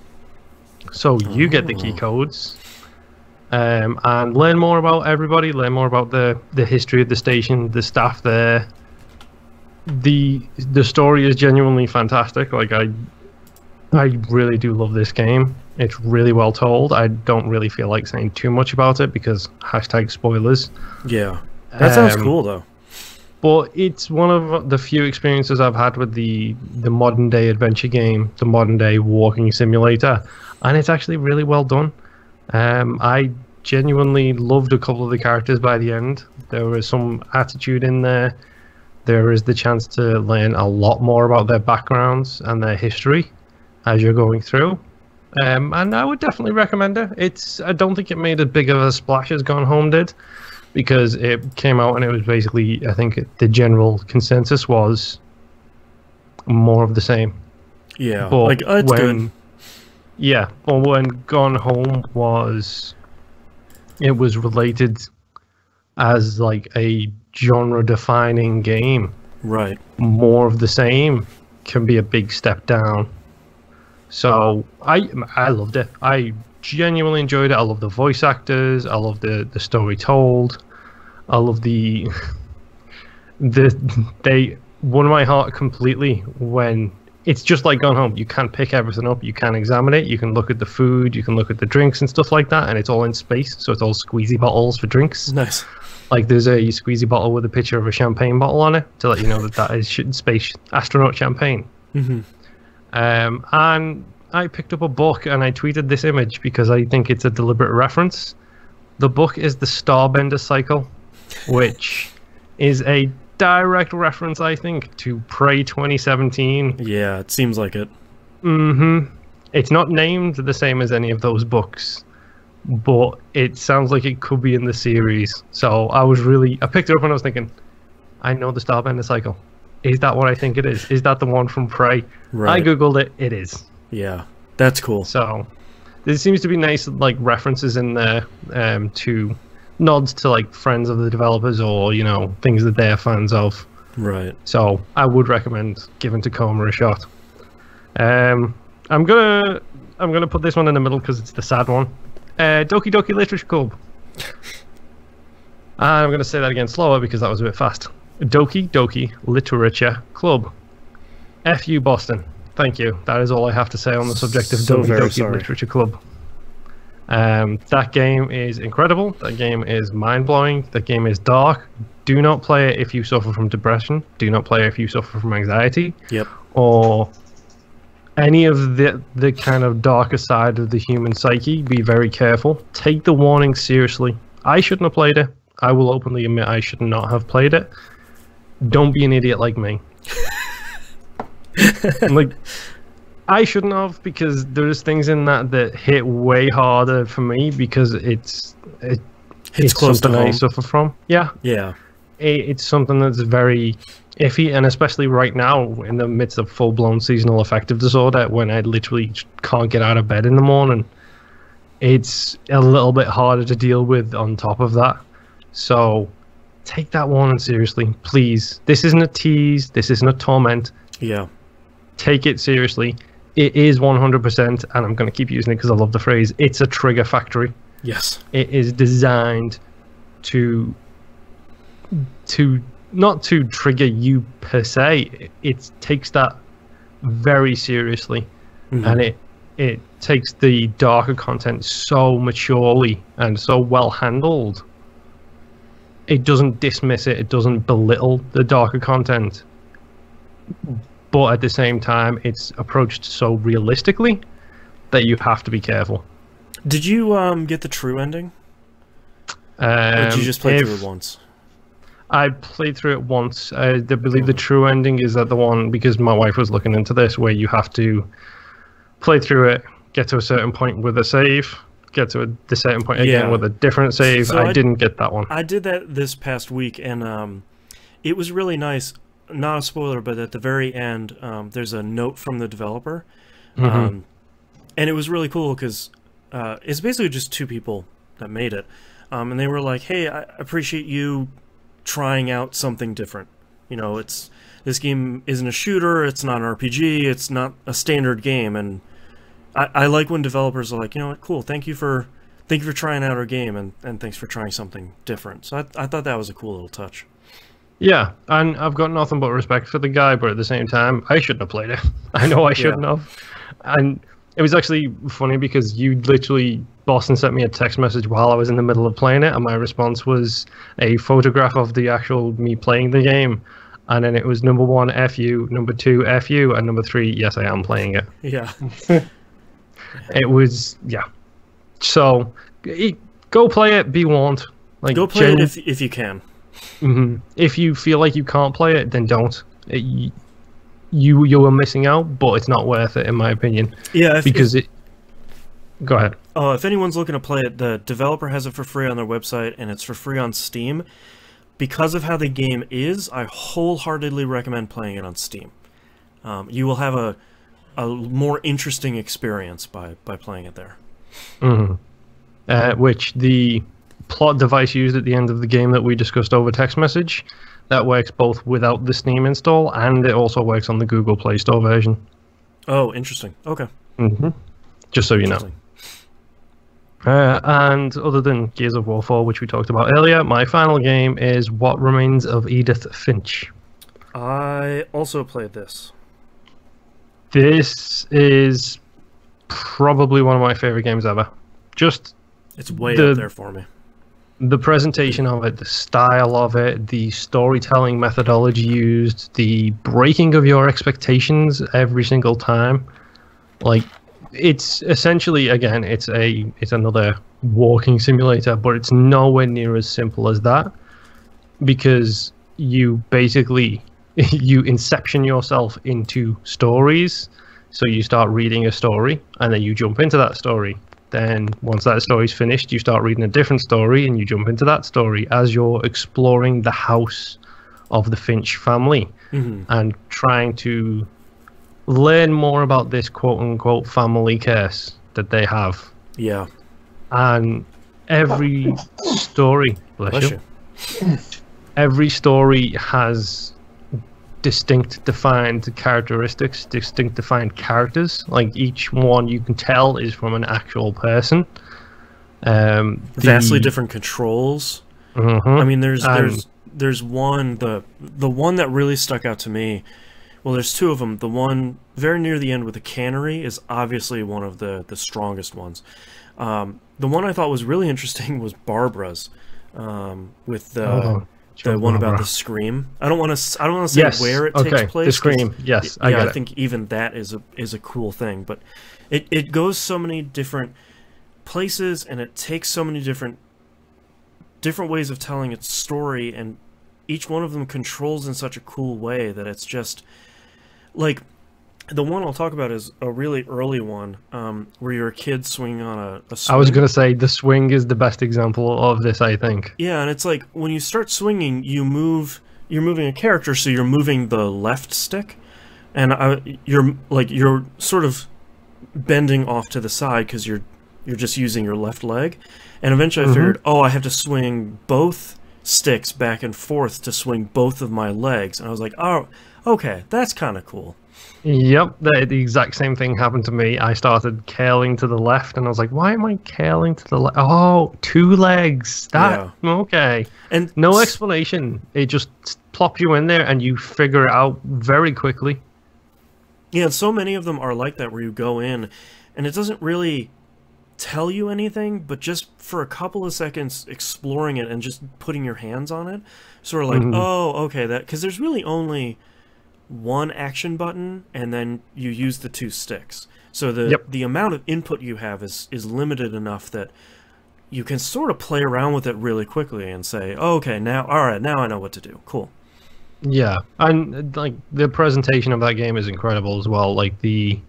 so you get the key codes, and learn more about everybody, learn more about the history of the station, the staff there. The story is genuinely fantastic. Like I really do love this game. It's really well told. I don't really feel like saying too much about it because #spoilers. Yeah, that sounds cool though. But it's one of the few experiences I've had with the modern day adventure game, the modern day walking simulator, and it's actually really well done. I genuinely loved a couple of the characters by the end. There was some attitude in there. There is the chance to learn a lot more about their backgrounds and their history as you're going through. And I would definitely recommend it. I don't think it made as big of a splash as Gone Home did, because it came out and it was basically, I think the general consensus was more of the same. Yeah, but like it's good. Yeah, but when Gone Home it was related as like a genre-defining game. Right. More of the same can be a big step down. So I loved it. I genuinely enjoyed it. I love the voice actors. I love the story told. I love they won my heart completely when it's just like Gone Home. You can pick everything up. You can examine it. You can look at the food. You can look at the drinks and stuff like that. And it's all in space, so it's all squeezy bottles for drinks. Nice. Like there's a squeezy bottle with a picture of a champagne bottle on it to let you know that is space astronaut champagne. And I picked up a book and I tweeted this image because I think it's a deliberate reference. The book is the Starbender Cycle, which is a direct reference, I think, to Prey 2017. Yeah, it seems like it. It's not named the same as any of those books, but it sounds like it could be in the series. So I picked it up and I was thinking, I know the Starbender Cycle. Is that what I think it is? Is that the one from Prey? Right. I googled it. It is. Yeah, that's cool. So there seems to be nice like references in there to nods to like friends of the developers or things that they're fans of. Right. So I would recommend giving Tacoma a shot. I'm gonna put this one in the middle because it's the sad one. Doki Doki Literature Club. I'm gonna say that again slower because that was a bit fast. Doki Doki Literature Club. F.U. Boston. Thank you. That is all I have to say on the subject of Doki Doki Literature Club. That game is incredible. That game is mind-blowing. That game is dark. Do not play it if you suffer from depression. Do not play it if you suffer from anxiety. Yep. Or any of the kind of darker side of the human psyche. Be very careful. Take the warning seriously. I shouldn't have played it. I will openly admit I should not have played it. Don't be an idiot like me. Like, I shouldn't have, because there's things in that hit way harder for me because it's close something to home. I suffer from. Yeah. It's something that's very iffy, and especially right now in the midst of full-blown seasonal affective disorder, when I literally can't get out of bed in the morning, it's a little bit harder to deal with on top of that. So take that warning seriously, please. This isn't a tease. This isn't a torment. Yeah. Take it seriously. It is 100%, and I'm going to keep using it because I love the phrase, it's a trigger factory. Yes. It is designed to not to trigger you per se. It takes that very seriously, and it takes the darker content so maturely and so well handled. it doesn't dismiss it. It doesn't belittle the darker content. But at the same time, it's approached so realistically that you have to be careful. Did you get the true ending? Or did you just play through it once? I played through it once. I believe the true ending is that the one, because my wife was looking into this, where you have to play through it, get to a certain point with a save, get to the certain point again with a different save. So I didn't get that one. I did that this past week, and it was really nice. Not a spoiler, but at the very end, there's a note from the developer. And it was really cool because it's basically just two people that made it. And they were like, hey, I appreciate you trying out something different. You know, this game isn't a shooter, it's not an RPG, it's not a standard game, and I like when developers are like, you know what, cool, thank you for trying out our game, and thanks for trying something different. So I thought that was a cool little touch. Yeah, and I've got nothing but respect for the guy, but at the same time, I shouldn't have played it. I know I shouldn't have. And it was actually funny because you literally, Boston sent me a text message while I was in the middle of playing it, and my response was a photograph of the actual me playing the game, and then it was number 1, F you, number 2, F you, and number 3, yes, I am playing it. Yeah. It was, yeah. So, go play it, be warned. Like, go play it if you can. If you feel like you can't play it, then don't. You are missing out, but it's not worth it, in my opinion. Yeah, Go ahead. Oh, if anyone's looking to play it, the developer has it for free on their website, and it's for free on Steam. Because of how the game is, I wholeheartedly recommend playing it on Steam. You will have a more interesting experience by playing it there. Which the plot device used at the end of the game that we discussed over text message, that works both without the Steam install, and it also works on the Google Play Store version. Oh, interesting. Okay. Just so you know. And other than Gears of War 4, which we talked about earlier, my final game is What Remains of Edith Finch. I also played this. This is probably one of my favorite games ever. It's way up there for me. The presentation of it, the style of it, the storytelling methodology used, the breaking of your expectations every single time. Like, it's essentially, again, it's another walking simulator, but it's nowhere near as simple as that, because you basically you inception yourself into stories. So you start reading a story, and then you jump into that story. Then once that story's finished, you start reading a different story, and you jump into that story as you're exploring the house of the Finch family and trying to learn more about this quote-unquote family curse that they have. Yeah. And every story, bless you. Every story has distinct defined characteristics, distinct defined characters. Like, each one you can tell is from an actual person. Vastly different controls. I mean, there's one, the one that really stuck out to me. Well, there's two of them. The one very near the end with the cannery is obviously one of the strongest ones. The one I thought was really interesting was Barbara's, with the one about the scream. I don't want to say where it takes place. The scream. Yes, I think even that is a cool thing. But it goes so many different places, and it takes so many different ways of telling its story, and each one of them controls in such a cool way that it's just like, the one I'll talk about is a really early one, where you're a kid swinging on a swing. I was going to say the swing is the best example of this, I think. Yeah, and it's like, when you start swinging, you're moving a character, so you're moving the left stick, and you're sort of bending off to the side because you're just using your left leg. And eventually I figured, I have to swing both sticks back and forth to swing both of my legs. And I was like, oh, okay, that's kind of cool. Yep, the exact same thing happened to me. I started curling to the left, and I was like, why am I curling to the left? Oh, two legs. Okay. And no explanation. It just plops you in there, and you figure it out very quickly. Yeah, and so many of them are like that, where you go in, and it doesn't really tell you anything, but just for a couple of seconds exploring it and just putting your hands on it, sort of like, oh, okay, that, because there's really only one action button, and then you use the 2 sticks. So the amount of input you have is limited enough that you can sort of play around with it really quickly and say, oh, okay, now, all right, now I know what to do. Cool. Yeah, and like the presentation of that game is incredible as well. Like the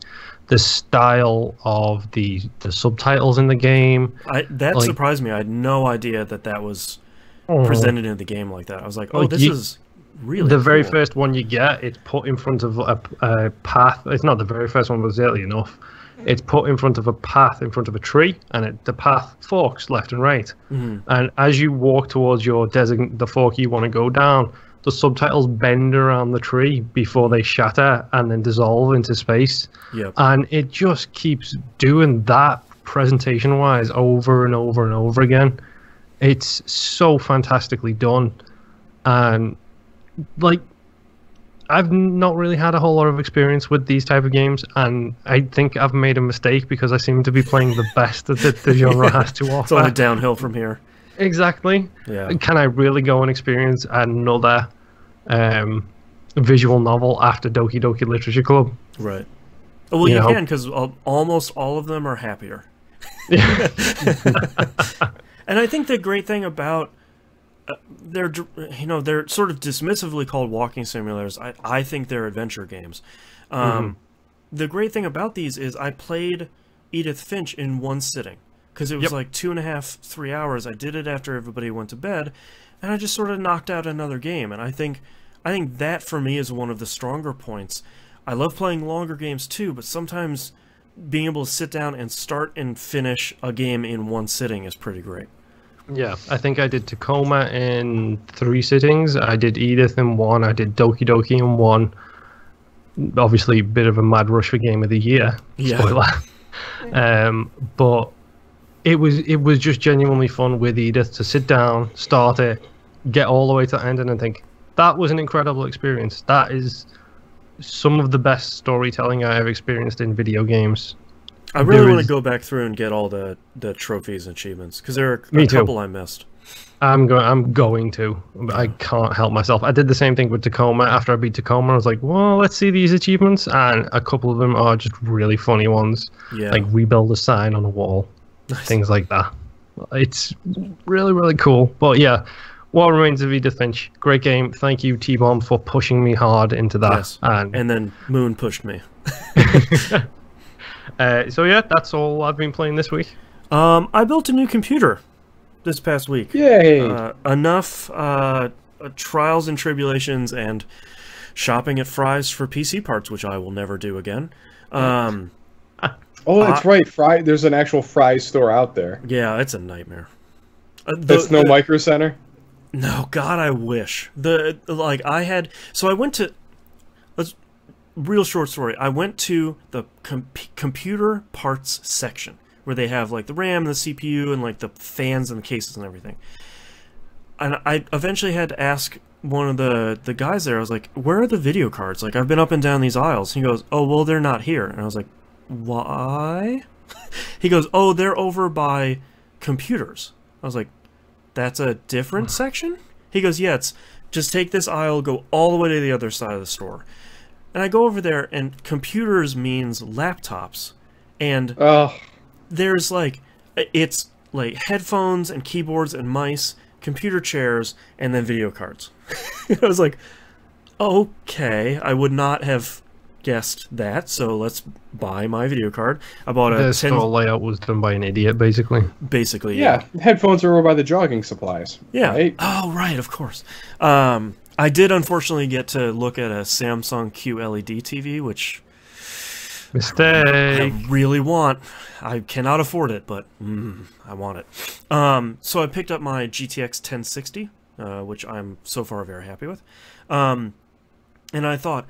style of the subtitles in the game. That like, surprised me. I had no idea that was presented in the game like that. I was like, oh, this is really the cool. very first one you get. It's put in front of a path. It's not the very first one, but exactly enough. It's put in front of a path, in front of a tree, and the path forks left and right. And as you walk towards the fork you want to go down, the subtitles bend around the tree before they shatter and then dissolve into space. Yep. And it just keeps doing that presentation-wise over and over and over again. It's so fantastically done. And, like, I've not really had a whole lot of experience with these type of games, and I think I've made a mistake because I seem to be playing the best that the genre has to offer. It's only downhill from here. Exactly. Yeah. Can I really go and experience another visual novel after Doki Doki Literature Club? Right. Well, you can, because almost all of them are happier. And I think the great thing about they're sort of dismissively called walking simulators. I think they're adventure games. The great thing about these is I played Edith Finch in one sitting. Because it was like 2.5, 3 hours. I did it after everybody went to bed, and I just sort of knocked out another game. And I think that for me is one of the stronger points. I love playing longer games too, but sometimes being able to sit down and start and finish a game in one sitting is pretty great. Yeah, I think I did Tacoma in 3 sittings. I did Edith in 1. I did Doki Doki in 1. Obviously, a bit of a mad rush for Game of the Year. Yeah. Spoiler. But it was just genuinely fun with Edith to sit down, start it, get all the way to the end, and then think, that was an incredible experience. That is some of the best storytelling I have experienced in video games. I really want to go back through and get all the trophies and achievements, because there are a couple I missed. I'm going to. I can't help myself. I did the same thing with Tacoma. After I beat Tacoma, I was like, well, let's see these achievements, and a couple of them are just really funny ones. Yeah. Like rebuild a sign on a wall. Things like that. It's really, really cool. But yeah, What Remains of Edith Finch. Great game. Thank you, T-Bomb, for pushing me hard into that. Yes. And then Moon pushed me. So yeah, that's all I've been playing this week. I built a new computer this past week. Yay! Enough trials and tribulations and shopping at Fry's for PC parts, which I will never do again. Oh, that's right. There's an actual Fry's store out there. Yeah, it's a nightmare. There's no Micro Center? No, God, I wish. I went to... Real short story. I went to the computer parts section, where they have like the RAM and the CPU and like the fans and the cases and everything. And I eventually had to ask one of the guys there, I was like, where are the video cards? Like, I've been up and down these aisles. He goes, oh, well, they're not here. And I was like, why? He goes, oh, they're over by computers. I was like, that's a different section? He goes, yeah, it's just take this aisle, go all the way to the other side of the store. And I go over there, and computers means laptops. And there's like, it's like headphones and keyboards and mice, computer chairs, and then video cards. I was like, okay, I would not have guessed that, so let's buy my video card. I bought the store layout was done by an idiot, basically. Basically, yeah. Headphones are over by the jogging supplies. Yeah. Right? Oh, right, of course. I did unfortunately get to look at a Samsung QLED TV, which mistake. I really want. I cannot afford it, but I want it. So I picked up my GTX 1060, which I'm so far very happy with. And I thought,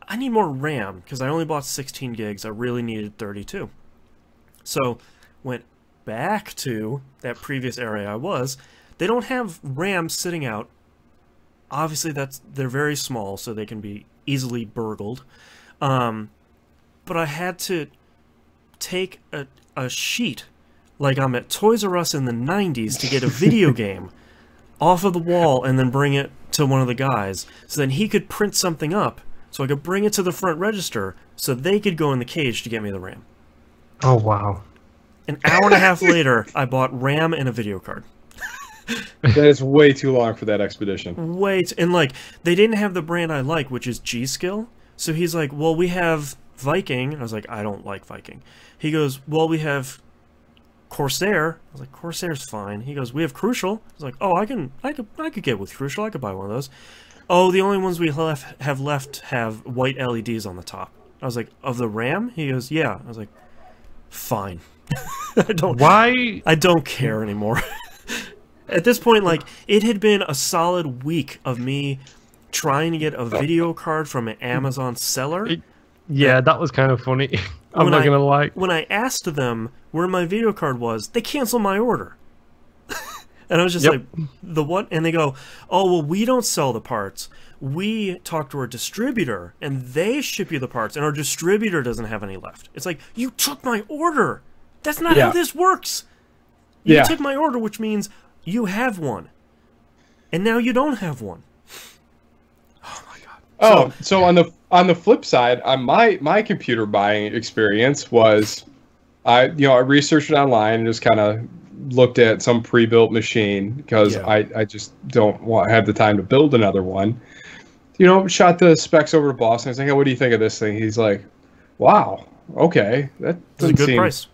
I need more RAM, because I only bought 16 gigs. I really needed 32. So went back to that previous area I was. They don't have RAM sitting out. Obviously, they're very small, so they can be easily burgled. But I had to take a sheet like I'm at Toys R Us in the 90s to get a video game off of the wall and then bring it to one of the guys, so then he could print something up so I could bring it to the front register so they could go in the cage to get me the RAM. Oh, wow. An hour and a half later, I bought RAM and a video card. That is way too long for that expedition. Wait, and like, they didn't have the brand I like, which is G-Skill. So he's like, well, we have Viking. And I was like, I don't like Viking. He goes, well, we have Corsair. I was like, Corsair's fine. He goes, we have Crucial. I was like, oh, I could get with Crucial. I could buy one of those. Oh, the only ones we have left have white LEDs on the top. I was like, of the RAM? He goes, yeah. I was like, fine. I don't care anymore. At this point, like, it had been a solid week of me trying to get a video card from an Amazon seller. Yeah, that was kind of funny. I'm not gonna lie. When I asked them where my video card was, they canceled my order. And I was just like, the what? And they go, oh, well, we don't sell the parts. We talk to our distributor, and they ship you the parts, and our distributor doesn't have any left. It's like, you took my order. That's not how this works. You took my order, which means you have one. And now you don't have one. Oh, my God. Oh, so on the flip side, on my computer buying experience was, I researched it online and just kind of looked at some pre-built machine because I just don't have the time to build another one. Shot the specs over to boss and I was like, hey, what do you think of this thing? He's like, wow, okay, that's a good price.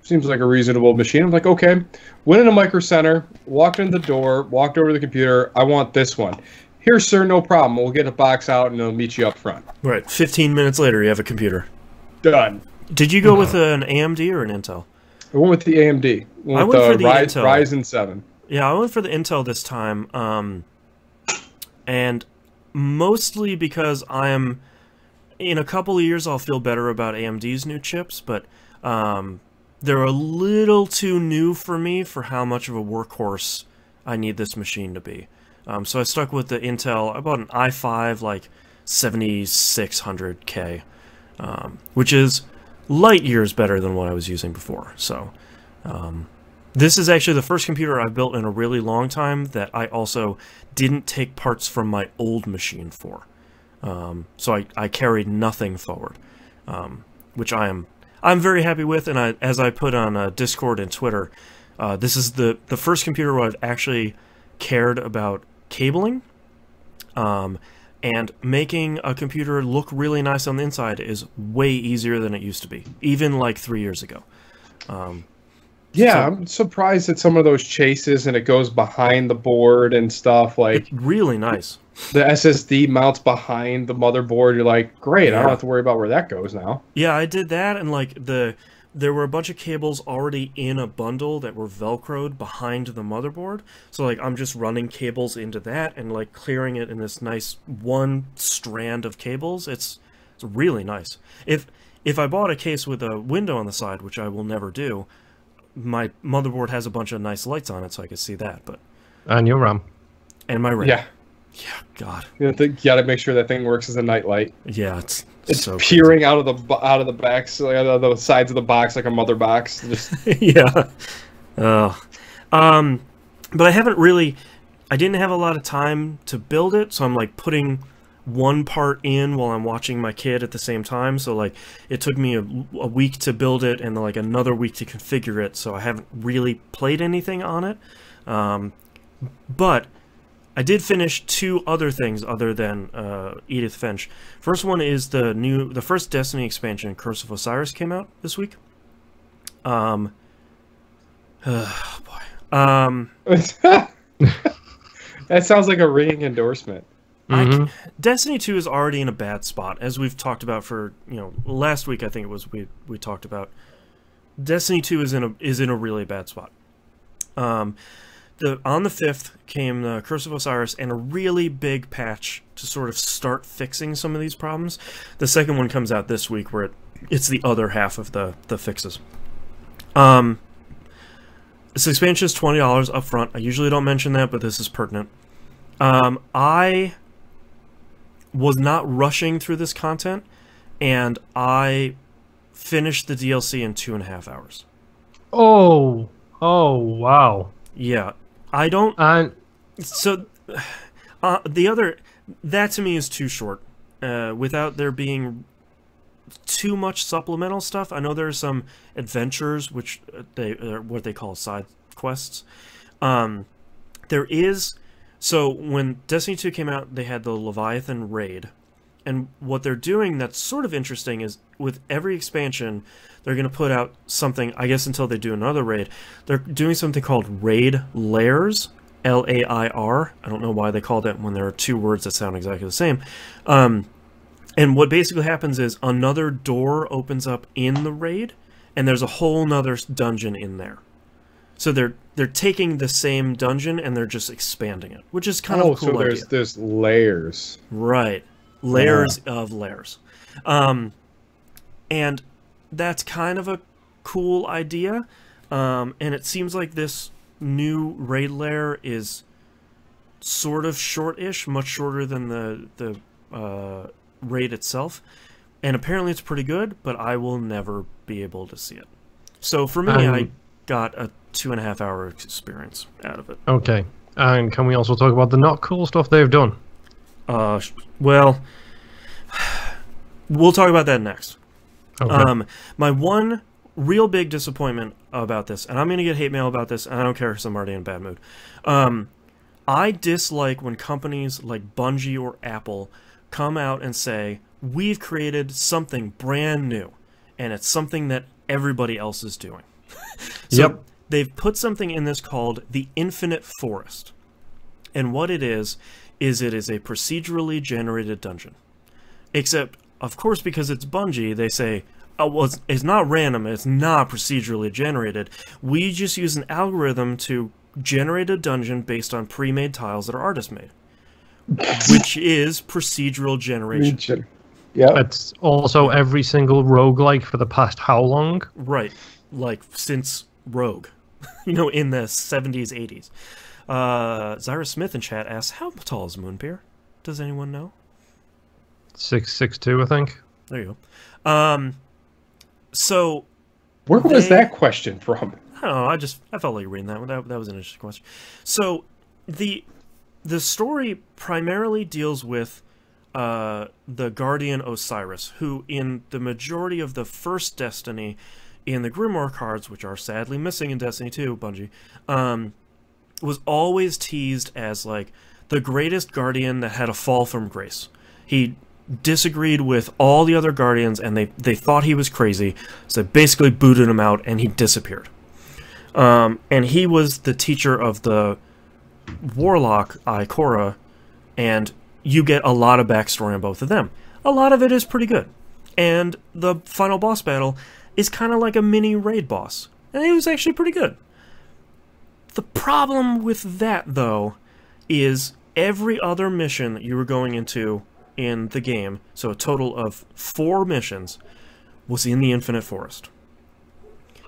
Seems like a reasonable machine. I'm like, okay. Went in a Micro Center, walked in the door, walked over to the computer. I want this one. Here, sir, no problem. We'll get a box out and it'll meet you up front. Right. 15 minutes later, you have a computer. Done. Did you go with an AMD or an Intel? I went with the AMD. I went for the Intel. Ryzen 7. Yeah, I went for the Intel this time. And mostly because in a couple of years, I'll feel better about AMD's new chips, but they're a little too new for me for how much of a workhorse I need this machine to be. So I stuck with the Intel. I bought an i5, like 7600K, which is light years better than what I was using before. So this is actually the first computer I've built in a really long time that I also didn't take parts from my old machine for. So I carried nothing forward, which I'm very happy with. And as I put on Discord and Twitter, this is the first computer where I've actually cared about cabling, and making a computer look really nice on the inside is way easier than it used to be, even like 3 years ago. I'm surprised at some of those chases, and it goes behind the board and stuff. Like, it's really nice. The SSD mounts behind the motherboard. You're like, great, I don't have to worry about where that goes now. Yeah, I did that, and like there were a bunch of cables already in a bundle that were Velcroed behind the motherboard. So like I'm just running cables into that and like clearing it in this nice one strand of cables. It's really nice. If I bought a case with a window on the side, which I will never do, my motherboard has a bunch of nice lights on it, so I could see that. But and your RAM. And my RAM. Yeah, God. You got to make sure that thing works as a nightlight. Yeah, it's so peering out of the backs, out of the sides of the box like a mother box. Just yeah. But I haven't really. I didn't have a lot of time to build it, so I'm like putting one part in while I'm watching my kid at the same time. So like it took me a week to build it and like another week to configure it. So I haven't really played anything on it. But I did finish two other things other than Edith Finch. First one is the first Destiny expansion, Curse of Osiris, came out this week. Oh boy. That sounds like a ringing endorsement. Destiny 2 is already in a bad spot, as we've talked about for last week. I think it was we talked about. Destiny 2 is in a really bad spot. On the 5th came the Curse of Osiris and a really big patch to sort of start fixing some of these problems. The second one comes out this week, where it's the other half of the fixes. This expansion is $20 up front. I usually don't mention that, but this is pertinent. I was not rushing through this content, and I finished the DLC in 2.5 hours. Oh, wow. Yeah, I don't. And So, that to me is too short. Without there being too much supplemental stuff. I know there are some adventures, which what they call side quests. There is. So when Destiny 2 came out, they had the Leviathan raid. And what they're doing that's sort of interesting is with every expansion, they're going to put out something, I guess until they do another raid, they're doing something called Raid Lairs, Lair. I don't know why they call that when there are two words that sound exactly the same. And what basically happens is another door opens up in the raid, and there's a whole nother dungeon in there. So they're taking the same dungeon and they're just expanding it, which is kind of a cool idea. So there's layers. Right. Layers of layers. And that's kind of a cool idea. And it seems like this new raid lair is sort of short-ish, much shorter than the raid itself. And apparently it's pretty good, but I will never be able to see it. So for me, I got a 2.5-hour experience out of it. Okay. And can we also talk about the not cool stuff they've done? Well, we'll talk about that next. Okay. My one real big disappointment about this, and I'm going to get hate mail about this, and I don't care because I'm already in a bad mood. I dislike when companies like Bungie or Apple come out and say, we've created something brand new, and it's something that everybody else is doing. So they've put something in this called the Infinite Forest. And what it is it is a procedurally generated dungeon. Except, of course, because it's Bungie, they say, oh, well, it's not random, it's not procedurally generated. We just use an algorithm to generate a dungeon based on pre-made tiles that our artist made. Which is procedural generation. Yeah. That's also every single roguelike for the past how long? Right. Like, since Rogue. You know, in the 70s, 80s. Zyra Smith in chat asks, how tall is Moonbeer? Does anyone know? 6'2", I think. There you go. So... Where was that question from? I don't know, I felt like reading that one. That was an interesting question. So, the story primarily deals with the Guardian Osiris, who in the majority of the first Destiny, in the Grimoire cards, which are sadly missing in Destiny 2, Bungie, was always teased as like the greatest Guardian that had a fall from grace. He disagreed with all the other Guardians, and they thought he was crazy, so they basically booted him out, and he disappeared. And he was the teacher of the Warlock, Ikora, and you get a lot of backstory on both of them. A lot of it is pretty good. And the final boss battle is kind of like a mini raid boss. And it was actually pretty good. The problem with that, though, is every other mission that you were going into in the game, so a total of 4 missions, was in the Infinite Forest.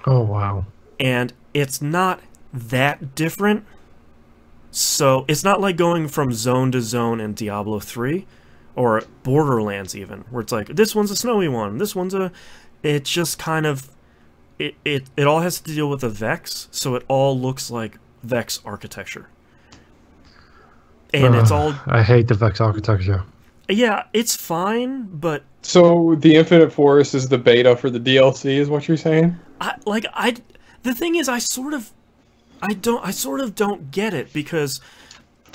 Oh, wow. And it's not that different. So it's not like going from zone to zone in Diablo 3 or Borderlands even, where it's like, this one's a snowy one, this one's a... It's just kind of... It all has to deal with the Vex, so it all looks like Vex architecture. And it's all... I hate the Vex architecture. Yeah, it's fine, but... So the Infinite Forest is the beta for the DLC, is what you're saying? The thing is, I sort of don't get it, because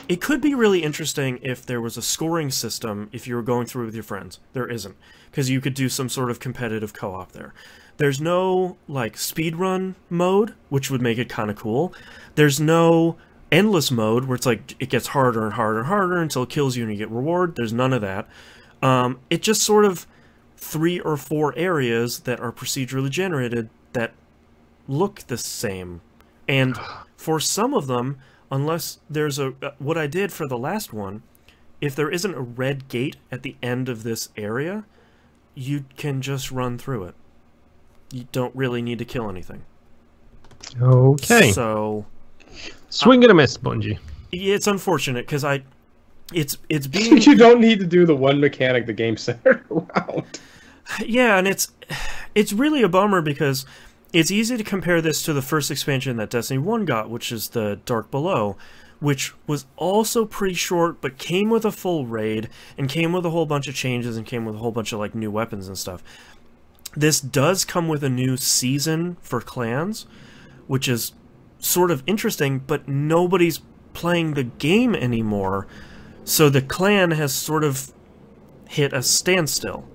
it could be really interesting if there was a scoring system if you were going through with your friends. There isn't, because you could do some sort of competitive co-op there. There's no, like, speedrun mode, which would make it kind of cool. There's no endless mode, where it's like, it gets harder and harder and harder until it kills you and you get reward. There's none of that. It just sort of 3 or 4 areas that are procedurally generated that look the same. And for some of them, unless there's what I did for the last one, if there isn't a red gate at the end of this area, you can just run through it. You don't really need to kill anything. Okay. So... Swing and a miss, Bungie. It's unfortunate, because it's being... You don't need to do the one mechanic the game centered around. Yeah, and it's really a bummer, because it's easy to compare this to the first expansion that Destiny 1 got, which is the Dark Below, which was also pretty short, but came with a full raid, and came with a whole bunch of changes, and came with a whole bunch of like new weapons and stuff. This does come with a new season for clans, which is sort of interesting, but nobody's playing the game anymore, so the clan has sort of hit a standstill.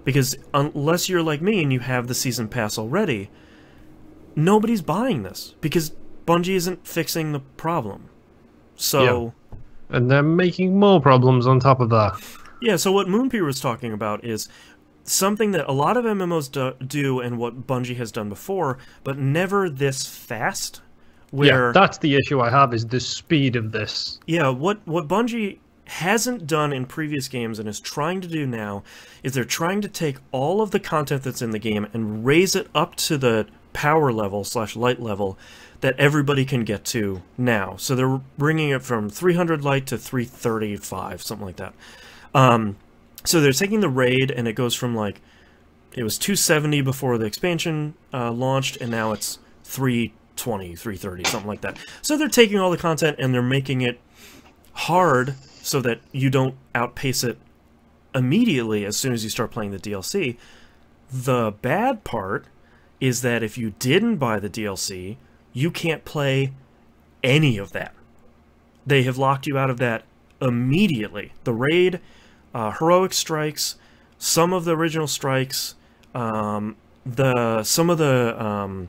Because unless you're like me and you have the season pass already, nobody's buying this, because Bungie isn't fixing the problem. So, yeah. And they're making more problems on top of that. Yeah, so what Moonpeer was talking about is something that a lot of MMOs do and what Bungie has done before, but never this fast. Where, yeah, that's the issue I have, is the speed of this. Yeah, what Bungie hasn't done in previous games and is trying to do now is they're trying to take all of the content that's in the game and raise it up to the power level / light level that everybody can get to now. So they're bringing it from 300 light to 335, something like that. So they're taking the raid, and it goes from like, it was 270 before the expansion launched, and now it's 320, 330, something like that. So they're taking all the content and they're making it hard so that you don't outpace it immediately as soon as you start playing the DLC. The bad part is that if you didn't buy the DLC, you can't play any of that. They have locked you out of that immediately. The raid, heroic strikes, some of the original strikes, some of the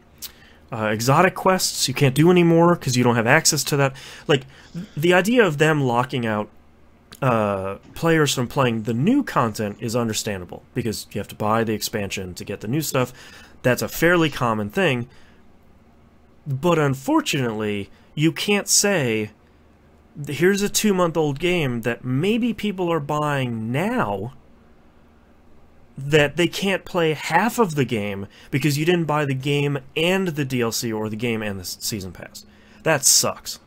exotic quests you can't do anymore because you don't have access to that. Like, the idea of them locking out players from playing the new content is understandable, because you have to buy the expansion to get the new stuff. That's a fairly common thing. But unfortunately, you can't say, here's a 2-month-old game that maybe people are buying now, that they can't play half of the game because you didn't buy the game and the DLC, or the game and the season pass. That sucks.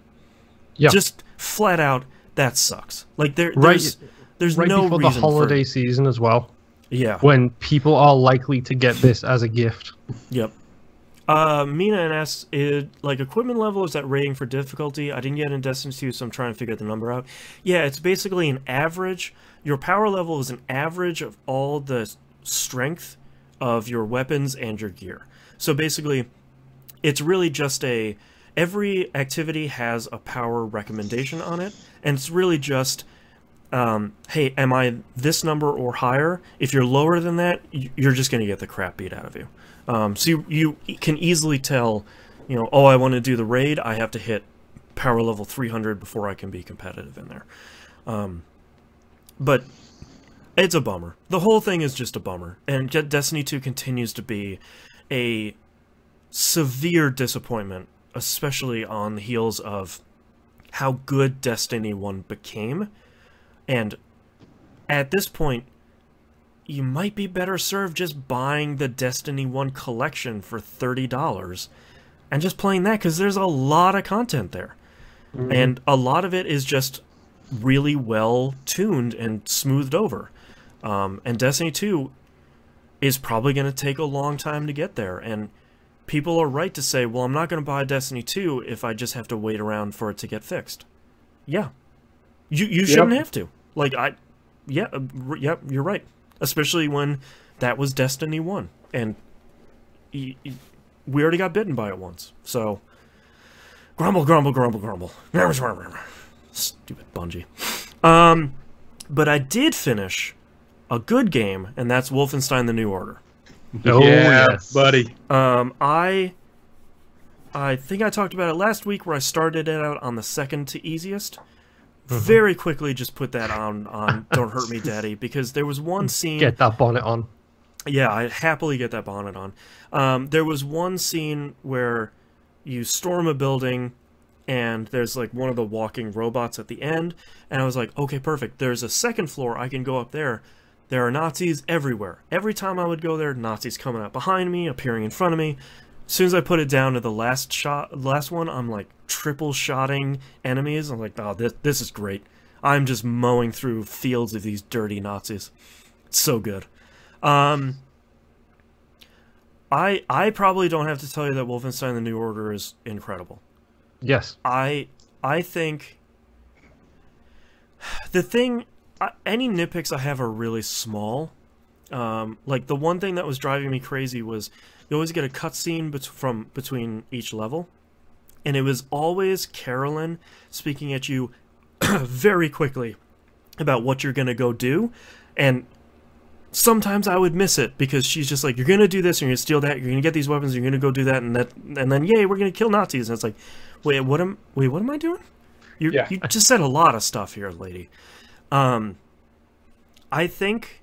Yeah. Just flat out, that sucks. Like, there's right no before reason the holiday season as well. Yeah. When people are likely to get this as a gift. Yep. Mina and asks, like, equipment level, is that rating for difficulty? I didn't get in Destiny 2, so I'm trying to figure the number out. Yeah, it's basically an average. Your power level is an average of all the strength of your weapons and your gear. So basically, it's really just every activity has a power recommendation on it, and it's really just, hey, am I this number or higher? If you're lower than that, you're just going to get the crap beat out of you. So you can easily tell, you know, oh, I want to do the raid, I have to hit power level 300 before I can be competitive in there. But it's a bummer. The whole thing is just a bummer. And Destiny 2 continues to be a severe disappointment, especially on the heels of how good Destiny 1 became. And at this point, you might be better served just buying the Destiny 1 collection for $30 and just playing that, because there's a lot of content there. Mm-hmm. And a lot of it is just really well tuned and smoothed over. And Destiny 2 is probably going to take a long time to get there. And people are right to say, well, I'm not going to buy Destiny 2 if I just have to wait around for it to get fixed. Yeah. You shouldn't have to. Like, yeah, you're right. Especially when that was Destiny 1. And we already got bitten by it once. So, grumble, grumble, grumble, grumble. Stupid Bungie. But I did finish a good game, and that's Wolfenstein: The New Order. Oh, yeah, yes, buddy. I think I talked about it last week, where I started it out on the second to easiest. Mm-hmm. Very quickly just put that on Don't Hurt Me Daddy, because there was one scene... Get that bonnet on. Yeah, I'd happily get that bonnet on. There was one scene where you storm a building, and there's like one of the walking robots at the end, and I was like, okay, perfect. There's a second floor, I can go up there. There are Nazis everywhere. Every time I would go there, Nazis coming up behind me, appearing in front of me. As soon as I put it down to the last one, I'm like triple shotting enemies. I'm like, oh, this is great. I'm just mowing through fields of these dirty Nazis. It's so good. I I probably don't have to tell you that Wolfenstein: The New Order is incredible. Yes. I think any nitpicks I have are really small. Like the one thing that was driving me crazy was you always get a cutscene between each level, and it was always Carolyn speaking at you very quickly about what you're gonna go do, and sometimes I would miss it because she's just like, you're gonna do this, and you're gonna steal that, you're gonna get these weapons, you're gonna go do that, and then yay, we're gonna kill Nazis, and it's like, wait, what am I doing? You just said a lot of stuff here, lady. I think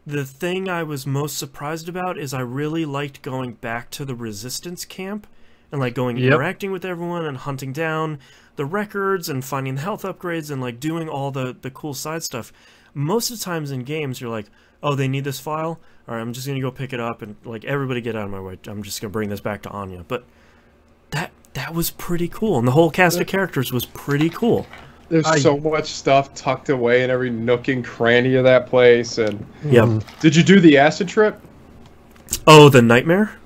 the thing I was most surprised about is I really liked going back to the Resistance camp and like interacting with everyone and hunting down the records and finding the health upgrades and like doing all the cool side stuff. Most of the times in games, you're like, oh, they need this file? All right, I'm just going to go pick it up and like, everybody get out of my way. I'm just going to bring this back to Anya. But that was pretty cool. And the whole cast of characters was pretty cool. There's so much stuff tucked away in every nook and cranny of that place. And did you do the acid trip? Oh, the nightmare?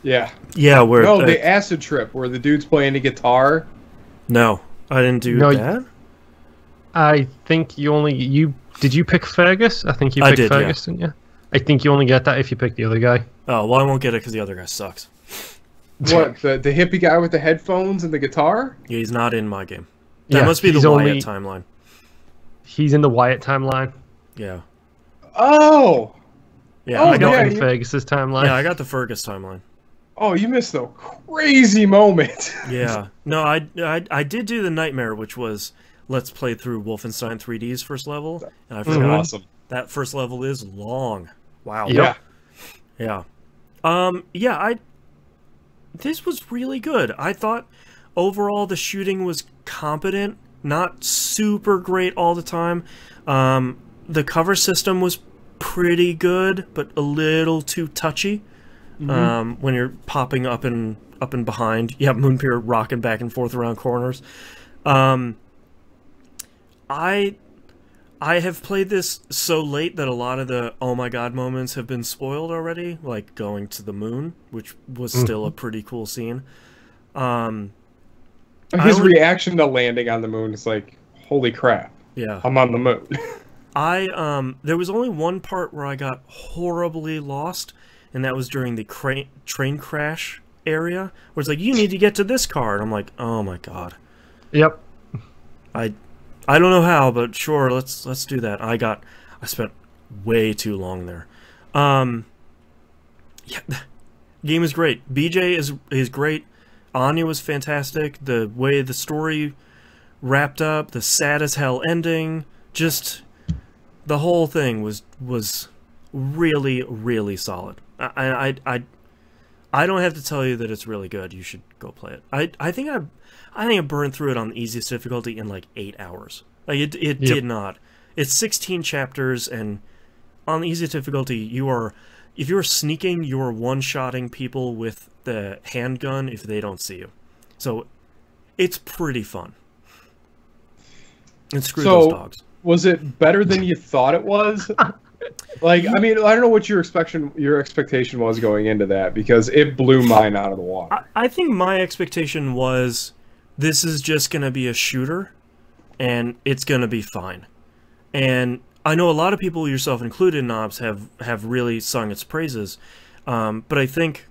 Yeah. Yeah, where... No, the acid trip, where the dude's playing the guitar. No, I didn't do that. I think did you pick Fergus? I think you picked Fergus, didn't you? I think you only get that if you pick the other guy. Oh, well, I won't get it because the other guy sucks. What, the hippie guy with the headphones and the guitar? Yeah, he's not in my game. That must be the Wyatt timeline. He's in the Wyatt timeline. Yeah. Oh! Yeah, I got in Fergus's timeline. Yeah, I got the Fergus timeline. Oh, you missed a crazy moment. Yeah. No, I did do the nightmare, which was let's play through Wolfenstein 3D's first level, and I forgot that first level is long. Wow. Yep. Yeah. This was really good. I thought overall the shooting was competent, not super great all the time. The cover system was pretty good, but a little too touchy. When you're popping up and behind, you have Moonpier rocking back and forth around corners. I have played this so late that a lot of the oh my god moments have been spoiled already, like going to the moon, which was still a pretty cool scene. His reaction to landing on the moon is like, holy crap. Yeah. I'm on the moon. There was only one part where I got horribly lost, and that was during the train crash area, where it's like, you need to get to this car, and I'm like, oh my god. Yep. I don't know how, but sure, let's do that. I spent way too long there. Yeah, game is great. BJ is great. Anya was fantastic. The way the story wrapped up, the sad as hell ending, just the whole thing was really, really solid. I don't have to tell you that it's really good. You should go play it. I think I burned through it on the easiest difficulty in like 8 hours. Like it did not. It's 16 chapters, and on the easiest difficulty, if you're sneaking, you're one-shotting people with the handgun if they don't see you. So it's pretty fun. And screw those dogs. Was it better than you thought it was? Like, I mean, I don't know what your expectation was going into that, because it blew mine out of the water. I think my expectation was this is just going to be a shooter, and it's going to be fine. And I know a lot of people, yourself included, Knobs, have really sung its praises. But I think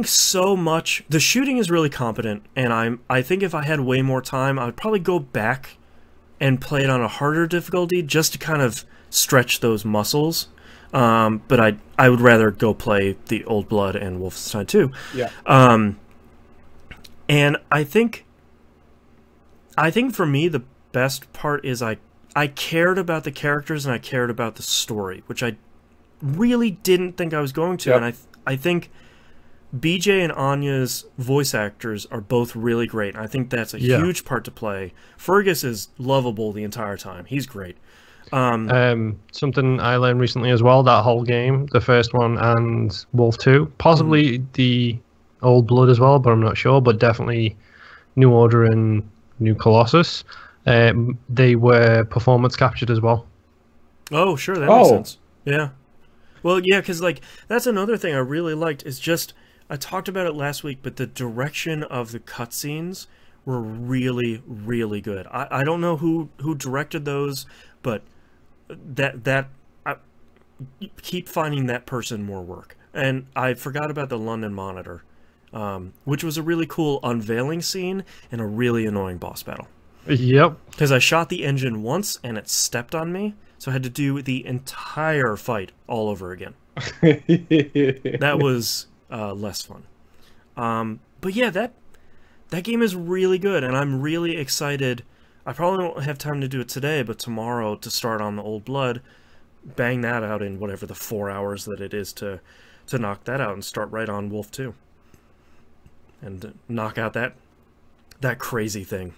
so much... The shooting is really competent, and I think if I had way more time, I would probably go back and play it on a harder difficulty just to kind of stretch those muscles. But I would rather go play the Old Blood and Wolfenstein 2. Yeah. And I think for me the best part is I cared about the characters and I cared about the story, which I really didn't think I was going to. Yep. And I think BJ and Anya's voice actors are both really great. I think that's a huge part to play. Fergus is lovable the entire time. He's great. Something I learned recently as well, that whole game, the first one and Wolf 2, possibly the Old Blood as well, but I'm not sure, but definitely New Order and New Colossus, they were performance captured as well. Oh, sure, that makes sense. Yeah. Well, yeah, because like that's another thing I really liked is just I talked about it last week, but the direction of the cutscenes were really, really good. I don't know who directed those, but I keep finding that person more work. And I forgot about the London Monitor, which was a really cool unveiling scene and a really annoying boss battle. Yep. Because I shot the engine once and it stepped on me, so I had to do the entire fight all over again. That was less fun. But yeah, that game is really good, and I'm really excited. I probably won't have time to do it today, but tomorrow to start on the Old Blood, bang that out in whatever the 4 hours that it is to knock that out and start right on Wolf 2. And knock out that crazy thing.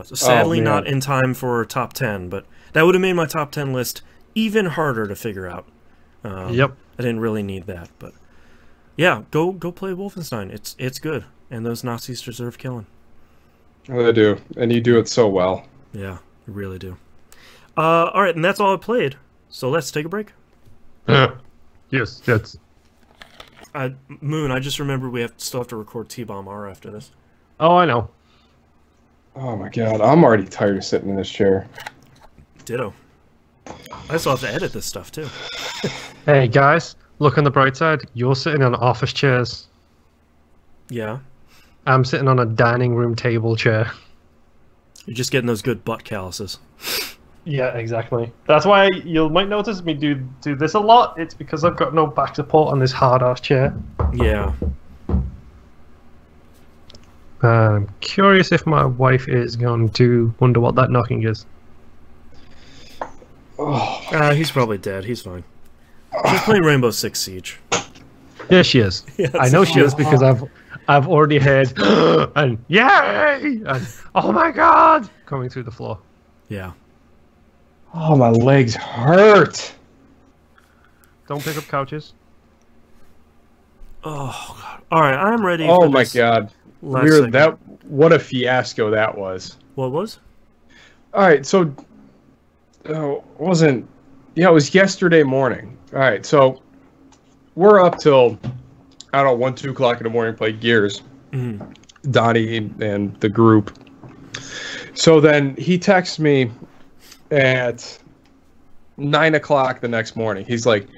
Sadly not in time for top 10, but that would have made my top 10 list even harder to figure out. Yep. I didn't really need that, but yeah, go play Wolfenstein. It's good, and those Nazis deserve killing. Oh, they do, and you do it so well. Yeah, you really do. All right, and that's all I played. So let's take a break. Yes. Moon, I just remembered we still have to record T-Bomb R after this. Oh, I know. Oh my god, I'm already tired of sitting in this chair. Ditto. I still have to edit this stuff too. Hey guys, look on the bright side. You're sitting on office chairs. Yeah. I'm sitting on a dining room table chair. You're just getting those good butt calluses. Yeah, exactly. That's why you might notice me do this a lot. It's because I've got no back support on this hard-ass chair. Yeah. I'm curious if my wife is going to wonder what that knocking is. Oh, He's probably dead. He's fine. She's playing Rainbow Six Siege. Yeah, she is. Yeah, I know she is because I've already heard and yay and oh my god coming through the floor. Yeah. oh, my legs hurt. Don't pick up couches. Oh god. All right, I'm ready. Oh for my this god, last segment. what a fiasco that was. What was? All right, so it was yesterday morning. All right, so we're up till I don't know 1, 2 o'clock in the morning playing Gears. Mm-hmm. Donnie and the group. So then he texts me at 9 o'clock the next morning. He's like,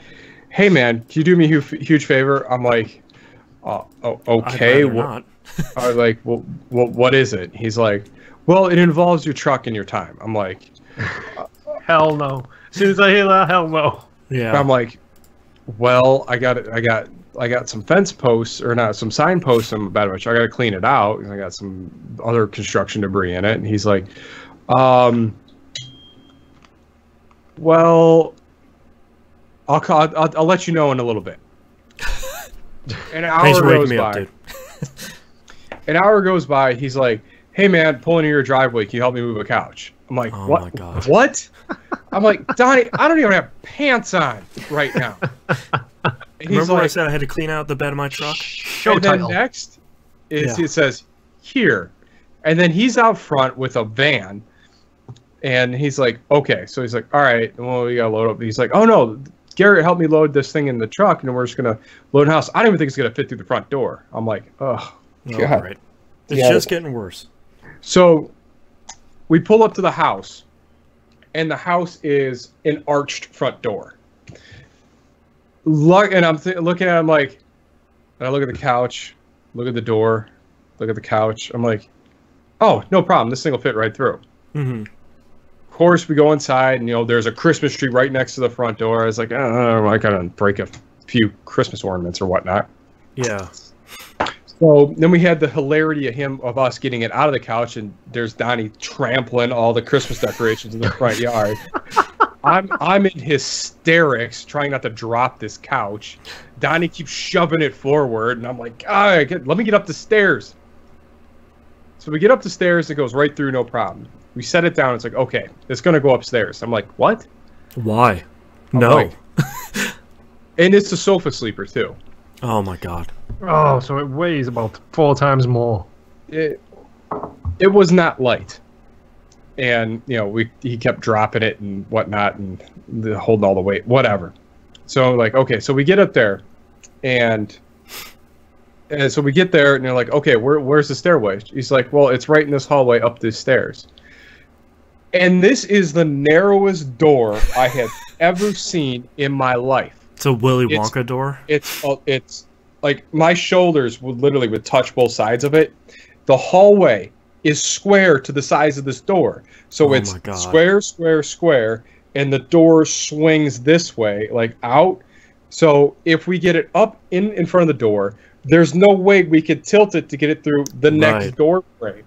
"Hey man, can you do me a huge favor?" I'm like, "Okay." Not. I was like, "Well, what is it?" He's like, "Well, it involves your truck and your time." I'm like, Hell no. As soon as I hear that, hell no. Yeah. I'm like, "Well, I got some fence posts or not some sign posts in my truck. I got to clean it out. I got some other construction debris in it." And he's like, "Well, I'll let you know in a little bit." An hour Thanks for waking goes me by. up, dude. An hour goes by. He's like, "Hey man, pull into your driveway. Can you help me move a couch?" I'm like, Oh "What? my God. What?" I'm like, "Donnie, I don't even have pants on right now." And he's Remember when I like, said I had to clean out the bed of my truck? Show and then title. next is Yeah. it says here, and then he's out front with a van, and he's like, "Okay," so he's like, "All right, well we gotta load up." He's like, "Oh no, Garrett helped me load this thing in the truck, and we're just gonna load the house." I don't even think it's gonna fit through the front door. I'm like, "Oh, Oh, God." right. It's Yeah. just getting worse. So we pull up to the house, and the house is an arched front door. And I'm looking at him like, and I look at the couch, look at the door, look at the couch. I'm like, "Oh, no problem. This thing will fit right through." Mm-hmm. Of course, we go inside, and there's a Christmas tree right next to the front door. I was like, "Oh, I gotta break a few Christmas ornaments or whatnot." Yeah. So then we had the hilarity of us getting it out of the couch, and there's Donnie trampling all the Christmas decorations in the front yard. I'm in hysterics trying not to drop this couch. Donnie keeps shoving it forward, and I'm like, let me get up the stairs. So we get up the stairs, it goes right through, no problem. We set it down, it's like, okay, it's going to go upstairs. I'm like, what? Why? I'm No. like- And it's a sofa sleeper, too. Oh my god. Oh, so it weighs about 4 times more. It was not light. And, he kept dropping it and whatnot and holding all the weight, whatever. So like, okay, so we get up there, and so we get there, and they're like, okay, where's the stairway? He's like, well, it's right in this hallway up these stairs. And this is the narrowest door I have ever seen in my life. It's a Willy Wonka door? It's like my shoulders would touch both sides of it. The hallway is square to the size of this door. So it's square, square, square, and the door swings this way, like out. So if we get it up in front of the door, there's no way we could tilt it to get it through the next door frame.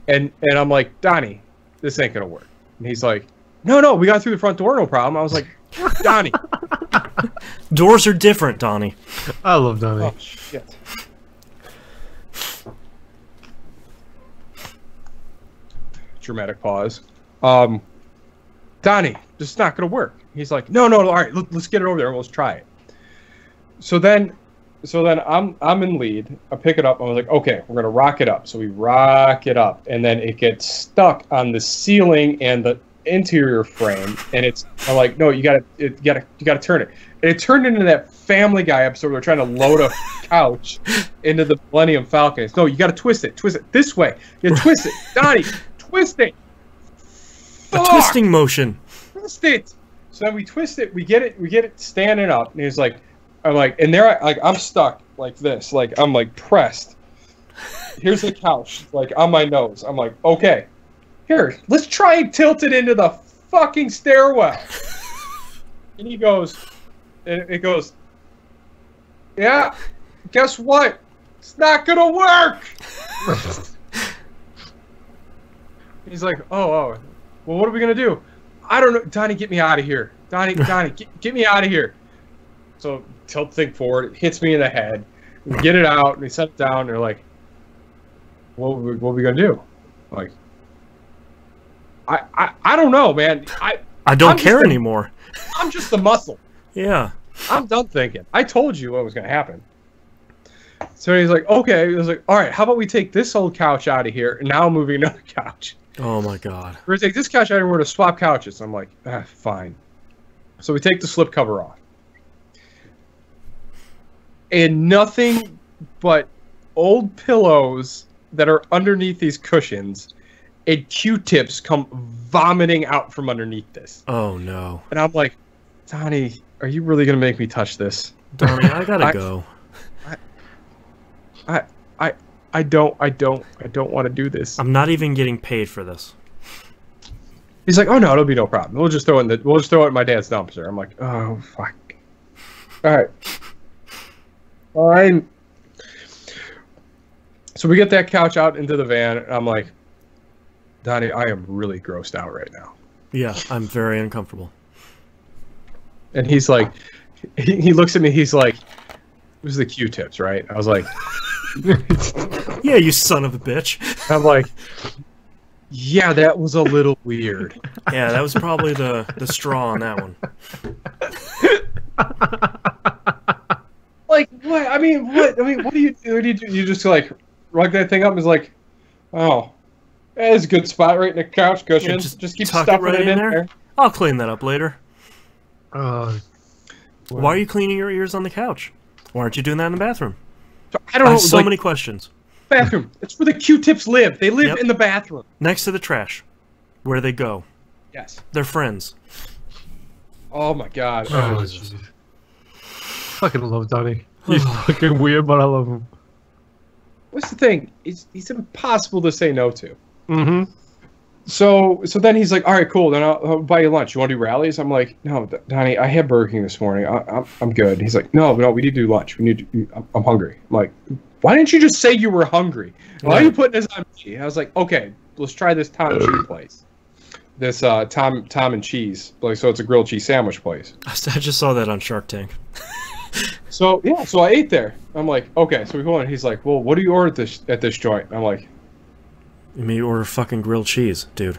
And I'm like, Donnie, this ain't gonna work. And he's like, no, we got through the front door, no problem. I was like, Donnie. Doors are different, Donnie. I love Donnie. Oh, shit. Dramatic pause. Donnie, this is not gonna work. He's like, no, all right, let's get it over there. Let's try it. So then I'm in lead. I pick it up. I was like, okay, we're gonna rock it up. So we rock it up, and then it gets stuck on the ceiling and the interior frame. And I'm like, no, you gotta turn it. And it turned into that Family Guy episode where they're trying to load a couch into the Millennium Falcon. No, you gotta twist it this way. You twist it, Donnie, twist it. A twisting motion. Twist it. So then we twist it. We get it standing up. And he's like. I'm like, and there, I'm stuck like this, like I'm like pressed. Here's the couch, like on my nose. I'm like, okay, here, let's try and tilt it into the fucking stairwell. And he goes, and it goes, yeah, guess what? It's not gonna work. He's like, oh, well, what are we gonna do? I don't know, Donnie, get me out of here. Donnie, get me out of here. So tilt the thing forward, it hits me in the head. We get it out, and we set it down, and they're like, what are we going to do? Like, I don't know, man. I don't care anymore. I'm just the muscle. Yeah. I'm done thinking. I told you what was going to happen. So he's like, okay. He was like, all right, how about we take this old couch out of here, and now I'm moving another couch. Oh, my God. We're going to take this couch out, and we're going to swap couches. I'm like, fine. So we take the slipcover off. And nothing but old pillows that are underneath these cushions, and Q-tips come vomiting out from underneath this. Oh no! And I'm like, Donnie, are you really gonna make me touch this? Donnie, I gotta go. I don't want to do this. I'm not even getting paid for this. He's like, oh no, it'll be no problem. We'll just throw it in my dad's dumpster. I'm like, oh fuck. All right. Fine. So we get that couch out into the van, and I'm like, Donnie, I am really grossed out right now. Yeah, I'm very uncomfortable. And he's like, he looks at me, he's like, it was the Q-tips, right? I was like, yeah, you son of a bitch. I'm like, yeah, that was a little weird. Yeah, that was probably the straw on that one. Like, what? I mean, what do you do? You just like rug that thing up and is like, oh, it's a good spot right in the couch cushion. Yeah, just keep tuck stuffing it right it in there. I'll clean that up later. Well. Why are you cleaning your ears on the couch? Why aren't you doing that in the bathroom? I don't know. I have so many questions. Bathroom. It's where the Q-tips live. They live in the bathroom. Next to the trash. Where they go. Yes. They're friends. Oh my god. Oh, fucking love Donnie. He's fucking weird, but I love him. What's the thing? He's impossible to say no to. Mm-hmm. So then he's like, all right, cool. Then I'll buy you lunch. You want to do rallies? I'm like, no, Donnie, I had Burger King this morning. I'm good. He's like, no, we need to do lunch. I'm hungry. I'm like, why didn't you just say you were hungry? Why are you putting this on me? I was like, okay, let's try this Tom and Cheese place. This Tom and Cheese. Like, so it's a grilled cheese sandwich place. I just saw that on Shark Tank. So I ate there. I'm like, okay, so we go in. He's like, well, what do you order at this joint? I'm like, you mean you order fucking grilled cheese, dude?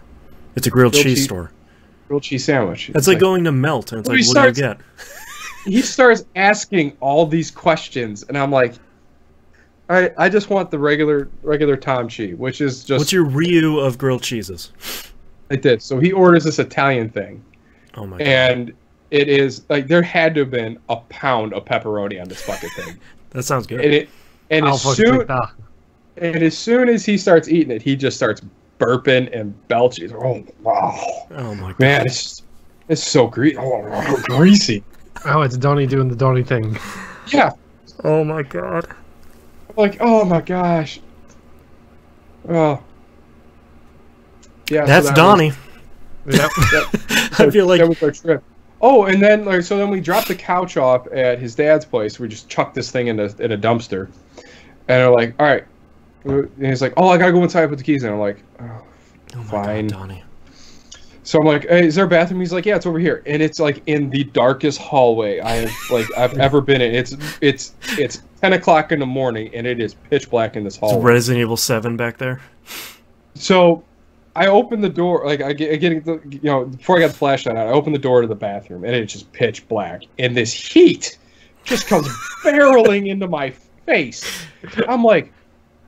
It's a grilled cheese store. Grilled cheese sandwich. That's like going to Melt, and it's like, what do you get? He starts asking all these questions, and I'm like, all right, I just want the regular Tom Chi, which is just... What's your Ryu of grilled cheeses? Like this. So he orders this Italian thing. Oh my god. And it is like there had to have been a pound of pepperoni on this fucking thing. That sounds good. And as soon as he starts eating it, he just starts burping and belching. Oh wow! Oh my god, man, it's so greasy. Oh, it's Donnie doing the Donnie thing. Yeah. Oh my god. Like, oh my gosh. Oh. Yeah. That's so Donnie. Yep. I feel like that was our trip. Oh, and then so then we dropped the couch off at his dad's place. We just chucked this thing in a dumpster, and we're like, all right. And he's like, oh, I gotta go inside and put the keys in. I'm like, oh fine. God, Donnie. So I'm like, hey, is there a bathroom? He's like, yeah, it's over here, and it's like in the darkest hallway I've ever been in. It's 10 o'clock in the morning, and it is pitch black in this hallway. It's Resident Evil 7 back there. So I open the door, like I get before I got the flashlight out, I open the door to the bathroom, and it's just pitch black, and this heat just comes barreling into my face. I'm like,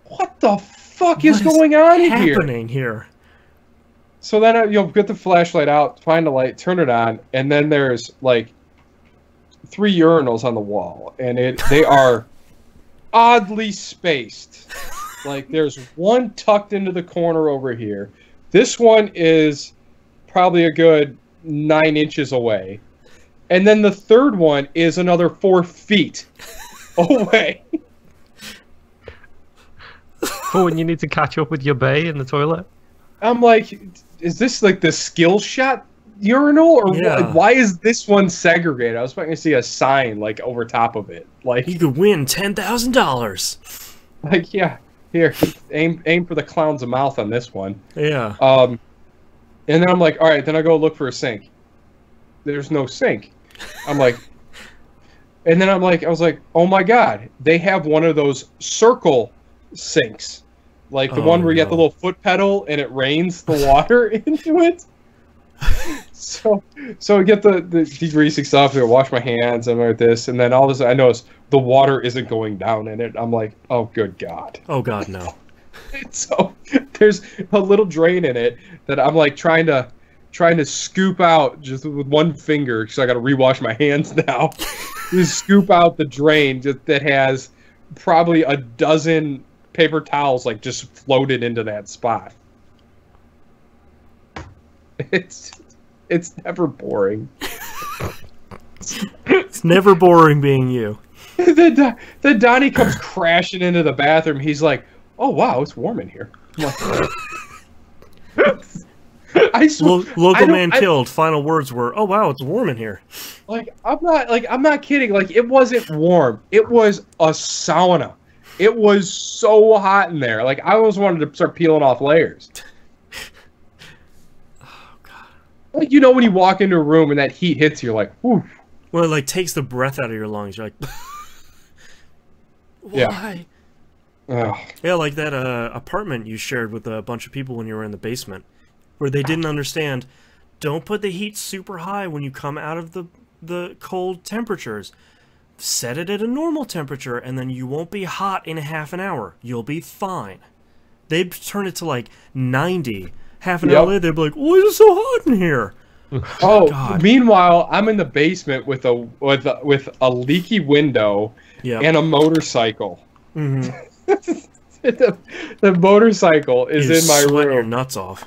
what the fuck is going on in here? Happening here? So then I get the flashlight out, find the light, turn it on, and then there's like 3 urinals on the wall, and they are oddly spaced. Like there's one tucked into the corner over here. This one is probably a good 9 inches away. And then the third one is another 4 feet away. For when you need to catch up with your bay in the toilet? I'm like, is this like the skill shot urinal? Or why is this one segregated? I was expecting to see a sign like over top of it. Like you could win $10,000. Like, yeah. Here, aim for the clown's mouth on this one. Yeah. And then I'm like, all right, then I go look for a sink. There's no sink. I'm like, and then I was like, oh my god, they have one of those circle sinks, like the one where you get the little foot pedal and it rains the water into it. So I get the degreasing stuff, I wash my hands, and like this, and then all of a sudden I notice the water isn't going down in it. I'm like, oh good god. Oh god, no. So there's a little drain in it that I'm like trying to scoop out just with one finger, because I got to rewash my hands now. Just scoop out the drain that has probably a dozen paper towels like just floated into that spot. It's never boring. It's never boring being you. Then Donnie comes crashing into the bathroom. He's like, "Oh wow, it's warm in here." Local man killed. Final words were, "Oh wow, it's warm in here." I'm not kidding. Like, it wasn't warm. It was a sauna. It was so hot in there. Like, I almost wanted to start peeling off layers. Oh god. Like, when you walk into a room and that heat hits you, you're like, whew. Well, it like takes the breath out of your lungs. You're like, why? Yeah. Yeah, like that apartment you shared with a bunch of people when you were in the basement, where they didn't understand. Don't put the heat super high when you come out of the cold temperatures. Set it at a normal temperature, and then you won't be hot in half an hour. You'll be fine. They'd turn it to like 90. Half an hour later, they'd be like, "Why is it so hot in here?" Oh, god. Meanwhile, I'm in the basement with a leaky window and a motorcycle. Mm-hmm. the motorcycle is in my room. Your nuts off.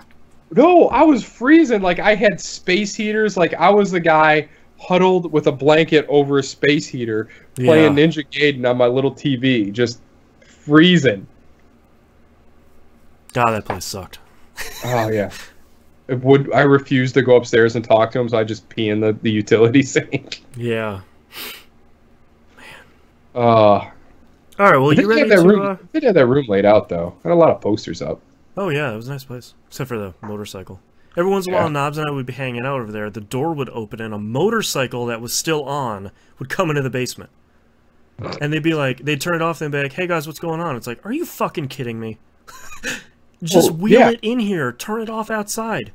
No, I was freezing. Like, I had space heaters. Like, I was the guy huddled with a blanket over a space heater playing Ninja Gaiden on my little TV, just freezing. God, that place sucked. Oh yeah. I refused to go upstairs and talk to him, so I just pee in the utility sink. Yeah. Man. All right, well, you ready to... They had that room laid out, though. Had a lot of posters up. Oh, yeah, it was a nice place. Except for the motorcycle. Every once in a while, Knobs and I would be hanging out over there. The door would open, and a motorcycle that was still on would come into the basement. And they'd be like... They'd turn it off, and they'd be like, "Hey, guys, what's going on?" It's like, are you fucking kidding me? Just wheel it in here. Turn it off outside.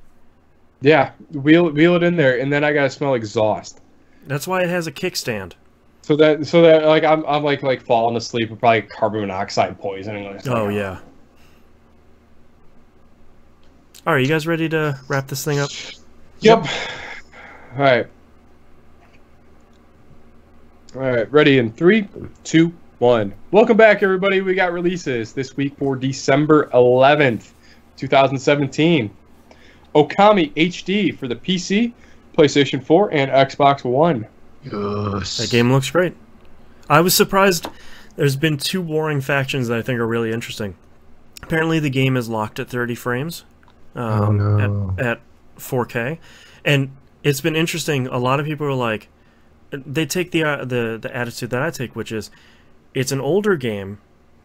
Yeah, wheel it in there, and then I gotta smell exhaust. That's why it has a kickstand. So that like I'm like falling asleep with probably carbon monoxide poisoning. Oh yeah. All right, you guys ready to wrap this thing up? Yep. All right. All right, ready in 3, 2, 1. Welcome back, everybody. We got releases this week for December 11th, 2017. Okami HD for the PC, PlayStation 4, and Xbox One. Yes. That game looks great. I was surprised. There's been 2 warring factions that I think are really interesting. Apparently, the game is locked at 30 frames at 4K, and it's been interesting. A lot of people are like, they take the attitude that I take, which is, it's an older game,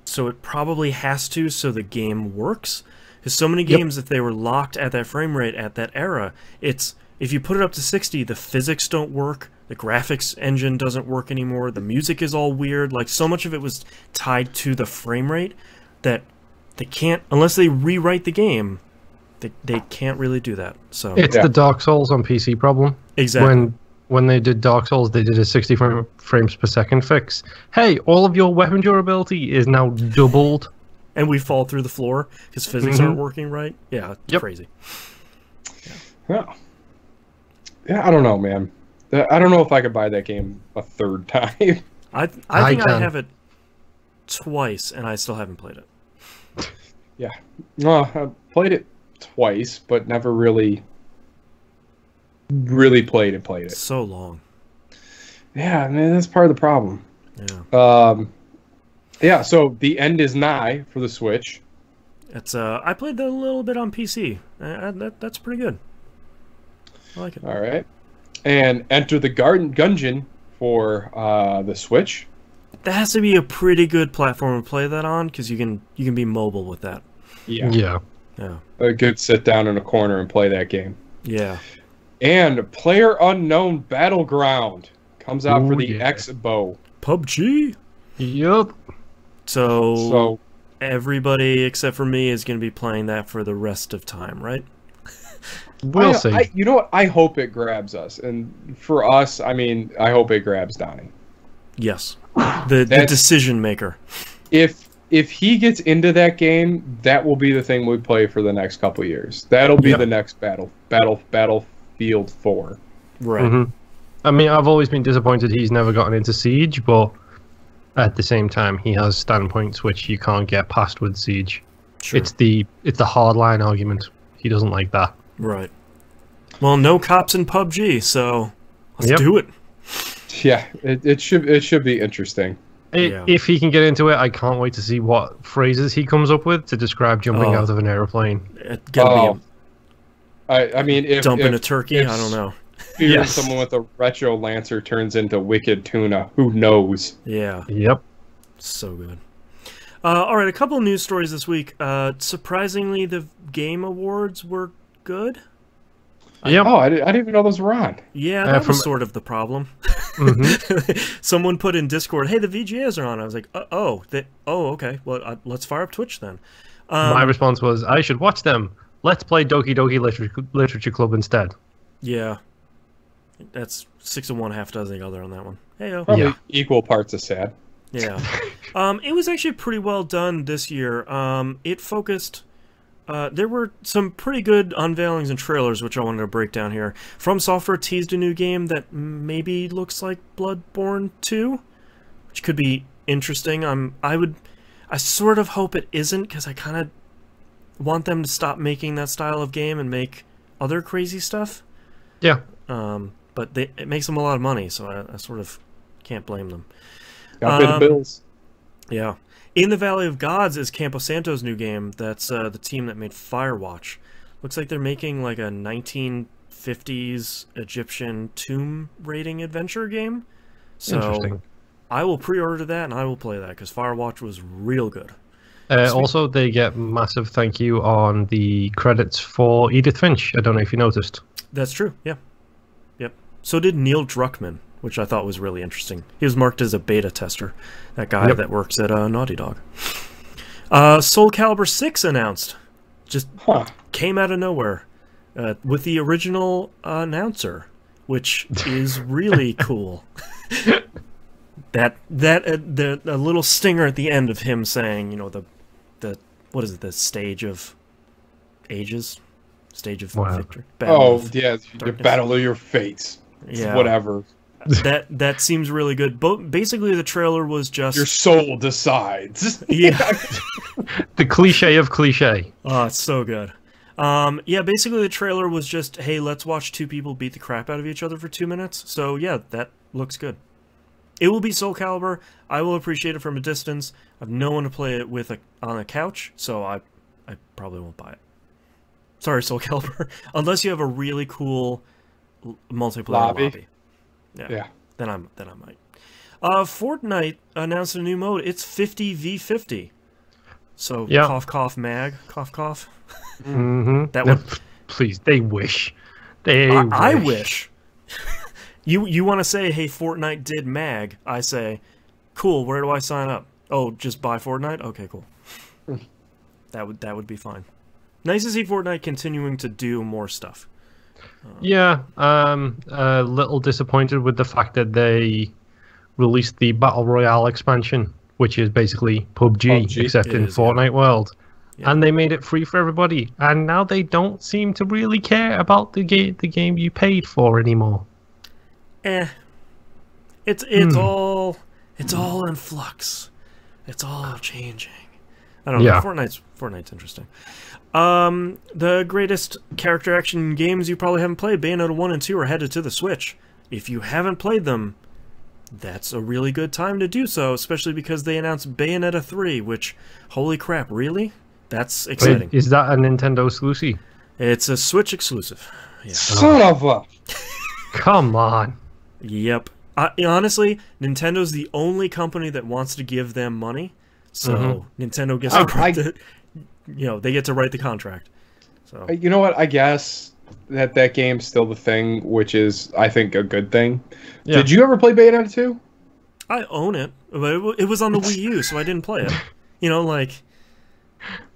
so it probably has to, so the game works. Because so many games, if they were locked at that frame rate at that era, it's if you put it up to 60, the physics don't work, the graphics engine doesn't work anymore, the music is all weird. Like, so much of it was tied to the frame rate that they can't, unless they rewrite the game, they can't really do that. So it's the Dark Souls on PC problem. Exactly. When they did Dark Souls, they did a 60 frames per second fix. Hey, all of your weapon durability is now doubled. And we fall through the floor because physics aren't working right. Yeah, it's crazy. Yeah, I don't know, man. I don't know if I could buy that game a third time. I think I have it twice, and I still haven't played it. Yeah. No, I've played it twice, but never really played it. So long. Yeah, man, that's part of the problem. Yeah. Yeah, so the end is nigh for the Switch. It's I played that a little bit on PC. That's pretty good. I like it. All right. And Enter the Gungeon for the Switch. That has to be a pretty good platform to play that on, because you can be mobile with that. Yeah. A good sit down in a corner and play that game. Yeah. And PlayerUnknown Battleground comes out for the Xbox. PUBG? Yup. So everybody except for me is going to be playing that for the rest of time, right? We'll see. You know what? I hope it grabs us. And for us, I mean, I hope it grabs Donnie. Yes. The decision maker. If he gets into that game, that will be the thing we play for the next couple of years. That'll be the next Battlefield 4. Right. Mm-hmm. I mean, I've always been disappointed he's never gotten into Siege, but at the same time, he has standpoints which you can't get past with Siege. Sure. It's the hardline argument. He doesn't like that. Right. Well, no cops in PUBG, so let's do it. Yeah, it should be interesting. If he can get into it, I can't wait to see what phrases he comes up with to describe jumping out of an airplane. It's gonna be I mean, if dumping a turkey, I don't know. Someone with a retro lancer turns into Wicked Tuna, who knows? Yeah. Yep. So good. All right, a couple of news stories this week. Surprisingly, the Game Awards were good. Yep. Oh, I didn't even know those were on. Yeah, that was sort of the problem. Someone put in Discord, "Hey, the VGAs are on." I was like, okay. Well, let's fire up Twitch then." My response was, "I should watch them. Let's play Doki Doki Literature Club instead." Yeah, that's 6 of one, half dozen the other on that one. Hey, probably equal parts of sad. Yeah, it was actually pretty well done this year. It focused. There were some pretty good unveilings and trailers, which I wanted to break down here. From Software teased a new game that maybe looks like Bloodborne 2, which could be interesting. I sort of hope it isn't, because I kind of want them to stop making that style of game and make other crazy stuff. Yeah. But it makes them a lot of money, so I sort of can't blame them. Gotta pay the bills. Yeah. In the Valley of Gods is Campo Santo's new game. That's the team that made Firewatch. Looks like they're making like a 1950s Egyptian tomb raiding adventure game. So interesting. I will pre-order that and I will play that, because Firewatch was real good. Also, they get massive thank you on the credits for Edith Finch. I don't know if you noticed. That's true, yeah. Yep. So did Neil Druckmann, which I thought was really interesting. He was marked as a beta tester, that guy that works at Naughty Dog. Soul Calibur 6 announced. Just came out of nowhere with the original announcer, which is really cool. A little stinger at the end of him saying, the what is it, the stage of ages? Stage of victory? The battle of your fates. Yeah. Whatever. That seems really good. Basically, the trailer was just your soul decides. Yeah, the cliche of cliche. Oh, it's so good. Yeah, basically the trailer was just, hey, let's watch two people beat the crap out of each other for 2 minutes. So yeah, that looks good. It will be Soul Calibur. I will appreciate it from a distance. I have no one to play it with on a couch, so I probably won't buy it. Sorry, Soul Calibur. Unless you have a really cool multiplayer lobby. Yeah. Then I might. Fortnite announced a new mode. It's 50v50. So cough cough mag, cough cough. Mm-hmm. That would please. They wish. I wish. You want to say, hey, Fortnite did mag? I say, cool. Where do I sign up? Oh, just buy Fortnite. Okay, cool. That would be fine. Nice to see Fortnite continuing to do more stuff. Yeah, a little disappointed with the fact that they released the Battle Royale expansion, which is basically PUBG. Except in Fortnite world. Yeah. And they made it free for everybody. And now they don't seem to really care about the game you paid for anymore. It's all in flux. It's all changing. I don't know. Fortnite's interesting. The greatest character action games you probably haven't played, Bayonetta 1 and 2, are headed to the Switch. If you haven't played them, that's a really good time to do so, especially because they announced Bayonetta 3, which, holy crap, really? That's exciting. Wait, is that a Nintendo exclusive? It's a Switch exclusive. Yeah. Son of a... Come on. Yep. Honestly, Nintendo's the only company that wants to give them money, so Nintendo gets they get to write the contract. So you know what? I guess that game's still the thing, which is, I think, a good thing. Yeah. Did you ever play Bayonetta 2? I own it, but it was on the Wii U, so I didn't play it.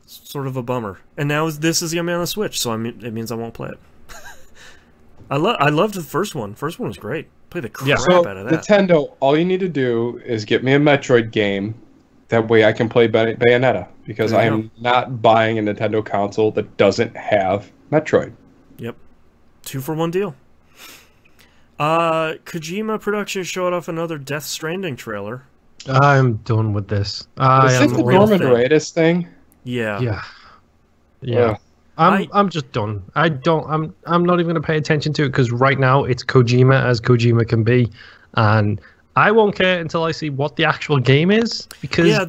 Sort of a bummer. And now this is going to be on the Switch, so it means I won't play it. I loved the first one. First one was great. Play the crap out of that. Nintendo, all you need to do is get me a Metroid game. That way I can play Bayonetta, because I am not buying a Nintendo console that doesn't have Metroid. Yep. 2-for-1 deal. Kojima Productions showed off another Death Stranding trailer. I'm done with this. Is it the Norman Reedus thing? Yeah. Yeah. I'm just done. I'm not even going to pay attention to it, because right now it's Kojima as Kojima can be, and I won't care until I see what the actual game is, because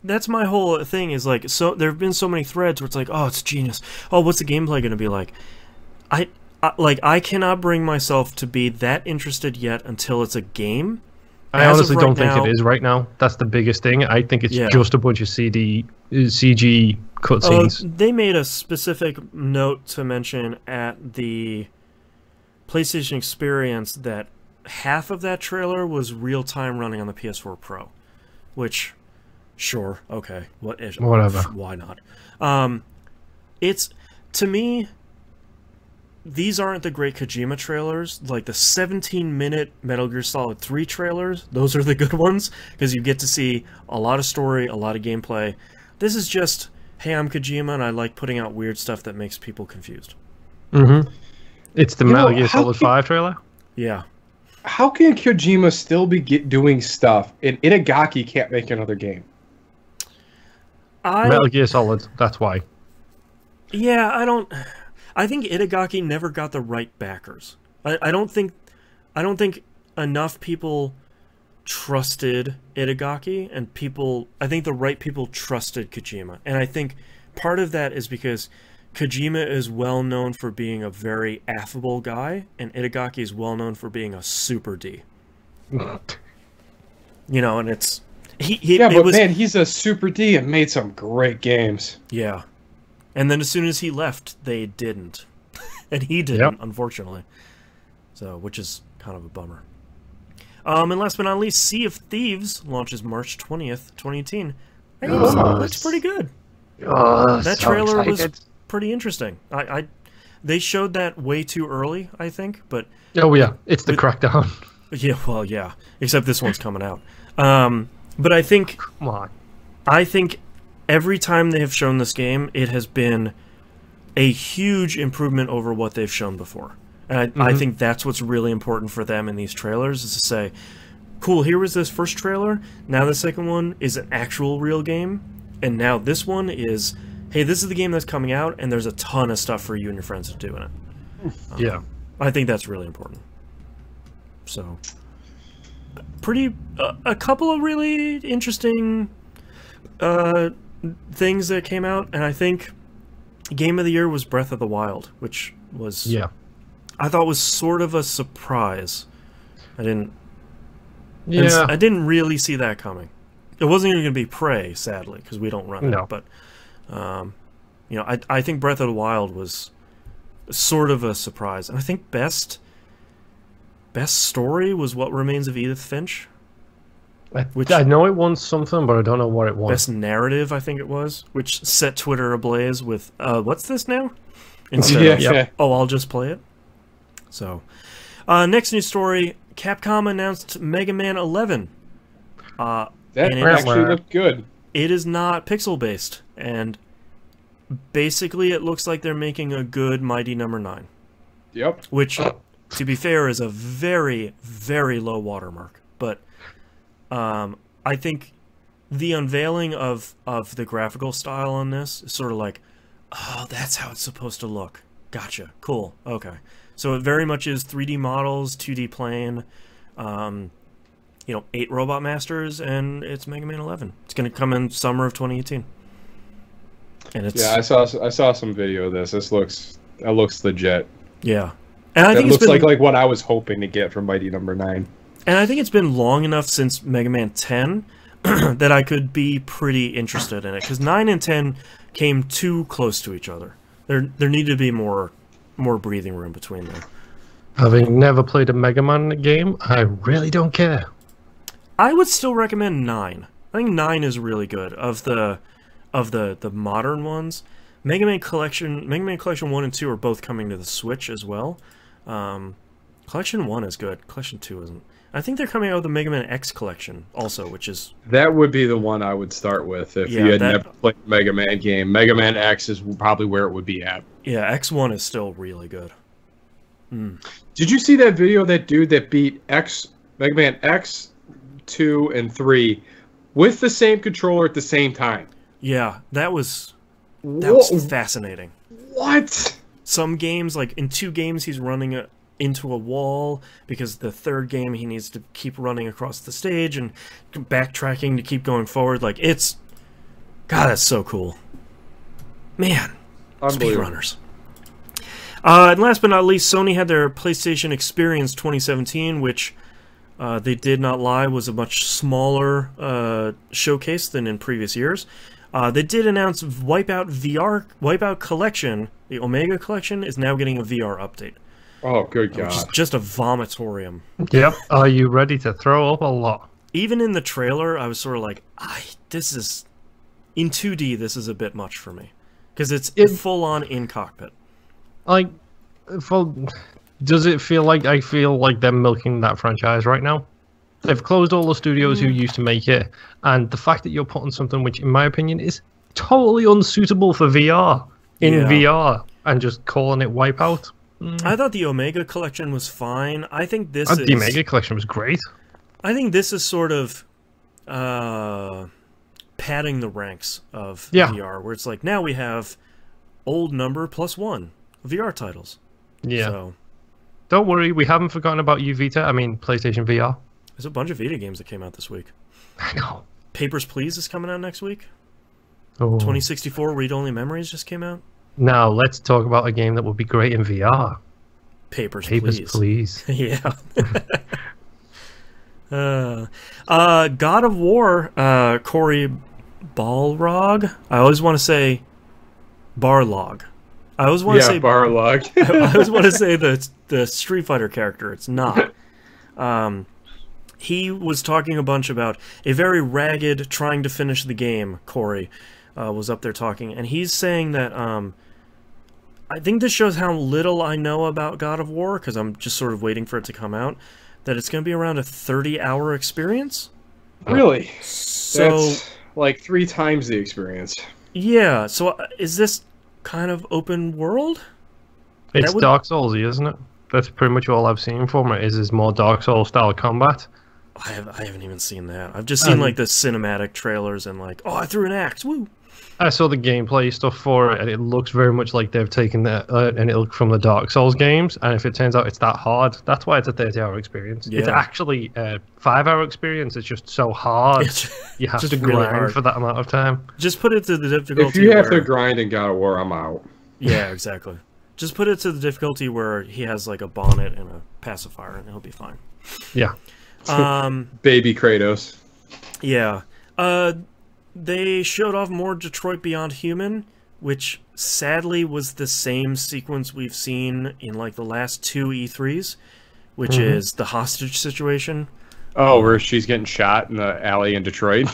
that's my whole thing. Is like, so there have been so many threads where it's like, oh, it's genius. Oh, what's the gameplay going to be like? I cannot bring myself to be that interested yet until it's a game. I honestly don't think it is right now. That's the biggest thing. I think it's just a bunch of CG cutscenes. They made a specific note to mention at the PlayStation Experience that half of that trailer was real-time running on the PS4 Pro, which, sure, okay, whatever. Why not? It's, to me, these aren't the great Kojima trailers. Like the 17-minute Metal Gear Solid 3 trailers, those are the good ones, because you get to see a lot of story, a lot of gameplay. This is just, hey, I'm Kojima, and I like putting out weird stuff that makes people confused. It's the Metal Gear Solid 5 trailer? Yeah. How can Kojima still be doing stuff, and Itagaki can't make another game? Metal Gear Solid, that's why. Yeah, I think Itagaki never got the right backers. I don't think enough people trusted Itagaki, and I think the right people trusted Kojima. And I think part of that is because Kojima is well known for being a very affable guy, and Itagaki is well known for being a super D. And it's man, he's a super D and made some great games. Yeah. And then as soon as he left, they didn't. And he didn't, unfortunately. So, which is kind of a bummer. And last but not least, Sea of Thieves launches March 20th, 2018. Hey, looks pretty good. That trailer was pretty interesting. They showed that way too early, I think, but... Oh, yeah. It's the Crackdown. Yeah, well, yeah. Except this one's coming out. But I think... Come on. I think every time they have shown this game, it has been a huge improvement over what they've shown before. And I think that's what's really important for them in these trailers, is to say, cool, here was this first trailer, now the second one is an actual real game, and now this one is, hey, this is the game that's coming out, and there's a ton of stuff for you and your friends to do in it. Yeah. I think that's really important. So, a couple of really interesting things that came out, and I think Game of the Year was Breath of the Wild, which was, I thought was sort of a surprise. I didn't really see that coming. It wasn't even going to be Prey, sadly, because we don't run it. But, you know, I think Breath of the Wild was sort of a surprise. And I think best story was What Remains of Edith Finch. I know it won something, but I don't know what it won. Best narrative, I think it was, which set Twitter ablaze with, what's this now? Instead of, oh, I'll just play it. So, next news story, Capcom announced Mega Man 11. That actually looked good. It is not pixel-based, and basically it looks like they're making a good Mighty Number 9. Yep. Which, to be fair, is a very, very low watermark. But I think the unveiling of the graphical style on this is sort of like, oh, that's how it's supposed to look. Gotcha. Cool. Okay. So it very much is 3D models, 2D plane, you know, 8 Robot Masters, and it's Mega Man 11. It's going to come in summer of 2018. And it's, yeah, I saw some video of this. That looks legit. Yeah, and I think it looks like what I was hoping to get from Mighty Number 9. And I think it's been long enough since Mega Man 10 that I could be pretty interested in it, because 9 and 10 came too close to each other. There needed to be more breathing room between them. Having never played a Mega Man game, I really don't care. I would still recommend 9. I think 9 is really good. Of the modern ones, Mega Man Collection 1 and 2 are both coming to the Switch as well. Collection 1 is good. Collection 2 isn't. I think they're coming out with the Mega Man X collection also, which is... That would be the one I would start with if you had never played a Mega Man game. Mega Man X is probably where it would be at. Yeah, X1 is still really good. Did you see that video of that dude that beat Mega Man X, 2, and 3 with the same controller at the same time? Yeah, that was fascinating. What? Some games, like in 2 games, he's running into a wall, because the 3rd game he needs to keep running across the stage and backtracking to keep going forward. Like, it's... God, that's so cool. Man. Speedrunners. And last but not least, Sony had their PlayStation Experience 2017, which, they did not lie, was a much smaller showcase than in previous years. They did announce Wipeout Collection, the Omega Collection, is now getting a VR update. Oh, good God. Which is just a vomitorium. Yep. Are you ready to throw up a lot? Even in the trailer, I was sort of like, this is... In 2D, this is a bit much for me. Because it's full-on in-cockpit. Like, does it feel like I feel like they're milking that franchise right now? They've closed all the studios who used to make it, and the fact that you're putting something which, in my opinion, is totally unsuitable for VR in VR, and just calling it Wipeout. I thought the Omega Collection was fine. I think this The Omega Collection was great. I think this is sort of padding the ranks of VR, where it's like, now we have old number +1 VR titles. Yeah. So, don't worry, we haven't forgotten about you, Vita. I mean, PlayStation VR. There's a bunch of Vita games that came out this week. I know. Papers, Please is coming out next week. Oh. 2064 Read-Only Memories just came out. Now, let's talk about a game that would be great in VR. Papers, Please. Yeah. God of War, Cory Balrog. I always want to say Barlog. I always want to say Barlog. I always want to say the Street Fighter character. It's not. He was talking a bunch about a very ragged trying to finish the game. Cory was up there talking, and he's saying that I think this shows how little I know about God of War, because I'm just sort of waiting for it to come out, that it's going to be around a 30-hour experience. Really? So, that's like 3 times the experience. Yeah, so is this kind of open world? It's Dark Souls-y, isn't it? That's pretty much all I've seen from it. Is more Dark Souls style combat. I haven't even seen that. I've just seen like the cinematic trailers and like, oh, I threw an axe, woo! I saw the gameplay stuff for it, and it looks very much like they've taken an ilk from the Dark Souls games. And if it turns out it's that hard, that's why it's a 30-hour experience. Yeah. It's actually a 5-hour experience. It's just so hard. You have to grind for that amount of time. Just put it to the difficulty. If you have to grind in God of War, I'm out. Yeah, exactly. Just put it to the difficulty where he has like a bonnet and a pacifier, and he'll be fine. Yeah. Baby Kratos. Yeah. They showed off more Detroit Beyond Human, which sadly was the same sequence we've seen in like the last 2 E3s, which is the hostage situation. Oh, where she's getting shot in the alley in Detroit?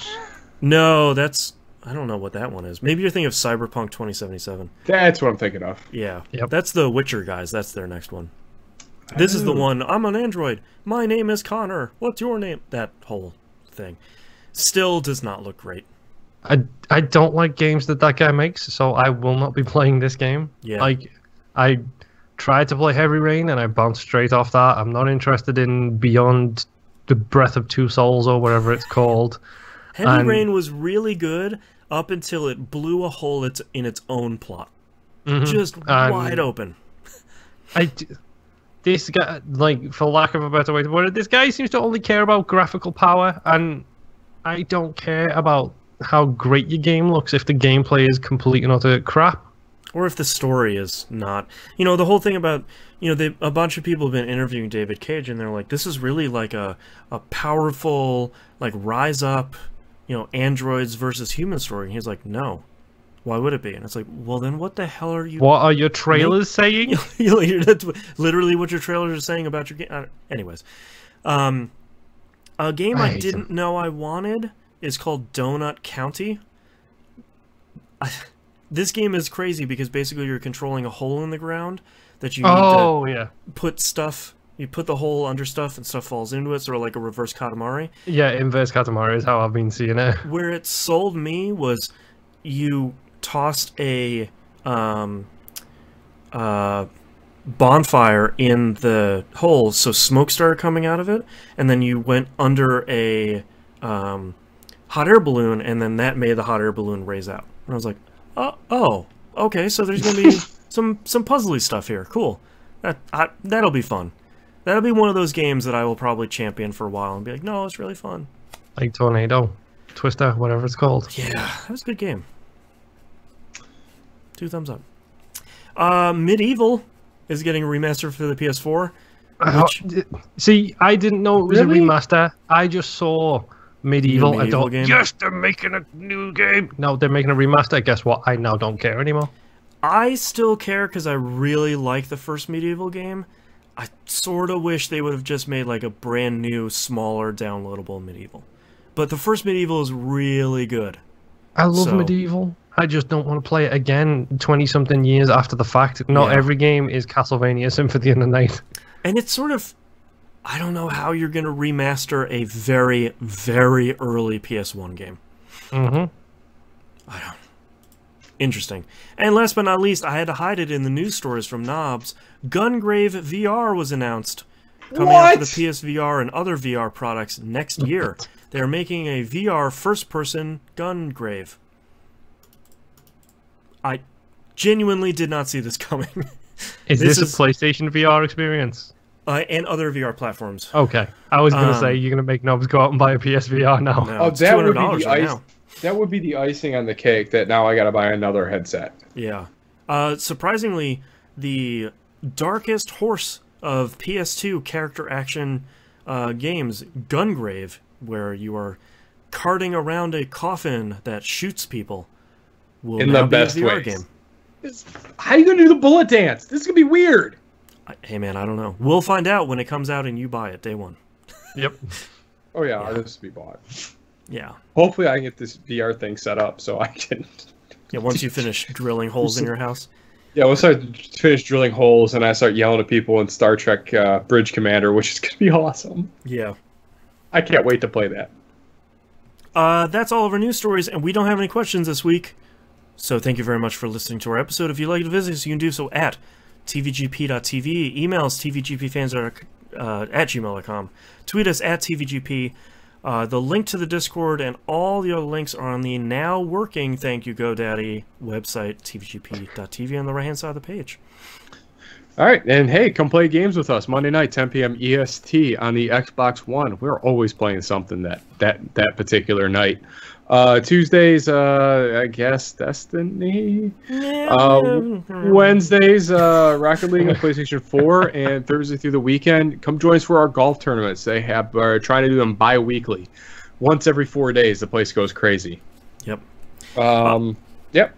No, I don't know what that one is. Maybe you're thinking of Cyberpunk 2077. That's what I'm thinking of. Yeah. Yep. That's the Witcher guys. That's their next one. This is the one, I'm an android. My name is Connor. What's your name? That whole thing. Still does not look great. I don't like games that guy makes, so I will not be playing this game. Yeah. Like, I tried to play Heavy Rain, and I bounced straight off that. I'm not interested in Beyond the Breath of Two Souls, or whatever it's called. Heavy Rain was really good up until it blew a hole in its own plot. Just wide open. This guy, like, for lack of a better way to put it, this guy seems to only care about graphical power, and I don't care about how great your game looks if the gameplay is complete and utter crap. Or if the story is not. You know, the whole thing about, you know, a bunch of people have been interviewing David Cage, and they're like, this is really like a powerful, like, rise up, you know, androids versus human story. And he's like, no. Why would it be? And it's like, well, then what the hell are you... What are your trailers saying? That's literally what your trailers are saying about your game. Anyways. A game I didn't know I wanted is called Donut County. This game is crazy because basically you're controlling a hole in the ground that you need to put stuff... You put the hole under stuff and stuff falls into it, sort of like a reverse Katamari. Yeah, inverse Katamari is how I've been seeing it. Where it sold me was you tossed a bonfire in the hole, so smoke started coming out of it, and then you went under a hot air balloon, and then that made the hot air balloon raise out. And I was like, oh, okay, so there's going to be some puzzly stuff here. Cool. That'll be fun. That'll be one of those games that I will probably champion for a while and be like, no, it's really fun. Like Tornado, Twister, whatever it's called. Yeah, that was a good game. 2 thumbs up. Medieval is getting a remaster for the PS4. See, I didn't know it was a remaster. I just saw Medieval. I thought, yes, they're making a new game. No, they're making a remaster. Guess what? I now don't care anymore. I still care because I really like the first Medieval game. I sort of wish they would have just made like a brand new, smaller, downloadable Medieval. But the first Medieval is really good. I love Medieval. I just don't want to play it again 20-something years after the fact. Not every game is Castlevania Symphony of the Night. And it's sort of... I don't know how you're going to remaster a very, very early PS1 game. I don't... Interesting. And last but not least, I had to hide it in the news stories from Knobs. Gungrave VR was announced. Coming out for the PSVR and other VR products next year. They're making a VR first-person Gungrave. I genuinely did not see this coming. Is this a PlayStation VR experience? And other VR platforms. Okay. I was going to say, you're going to make Knobs go out and buy a PSVR now. No, oh, that would be the ice. That would be the icing on the cake that now I got to buy another headset. Yeah. Surprisingly, the darkest horse of PS2 character action games, Gungrave, where you are carting around a coffin that shoots people, will in now the best be a VR ways. game. How are you going to do the bullet dance? This is going to be weird. Hey, man, I don't know. We'll find out when it comes out and you buy it day one. Yep. Oh, yeah, this will be bought. Yeah. Hopefully I can get this VR thing set up so I can... Yeah, once you finish drilling holes in your house. Yeah, once I finish drilling holes and I start yelling at people in Star Trek Bridge Commander, which is going to be awesome. Yeah. I can't wait to play that. That's all of our news stories, and we don't have any questions this week. So thank you very much for listening to our episode. If you'd like to visit us, you can do so at tvgp.tv. Email us tvgpfans@gmail.com. Tweet us at tvgp. The link to the Discord and all the other links are on the now working, thank you GoDaddy website, tvgp.tv, on the right-hand side of the page. All right, and hey, come play games with us Monday night, 10 p.m. EST on the Xbox One. We're always playing something that particular night. Tuesdays, I guess Destiny. Wednesdays, Rocket League and PlayStation 4, and Thursday through the weekend, come join us for our golf tournaments. They are trying to do them bi-weekly. Once every 4 days, the place goes crazy. Yep. Yep.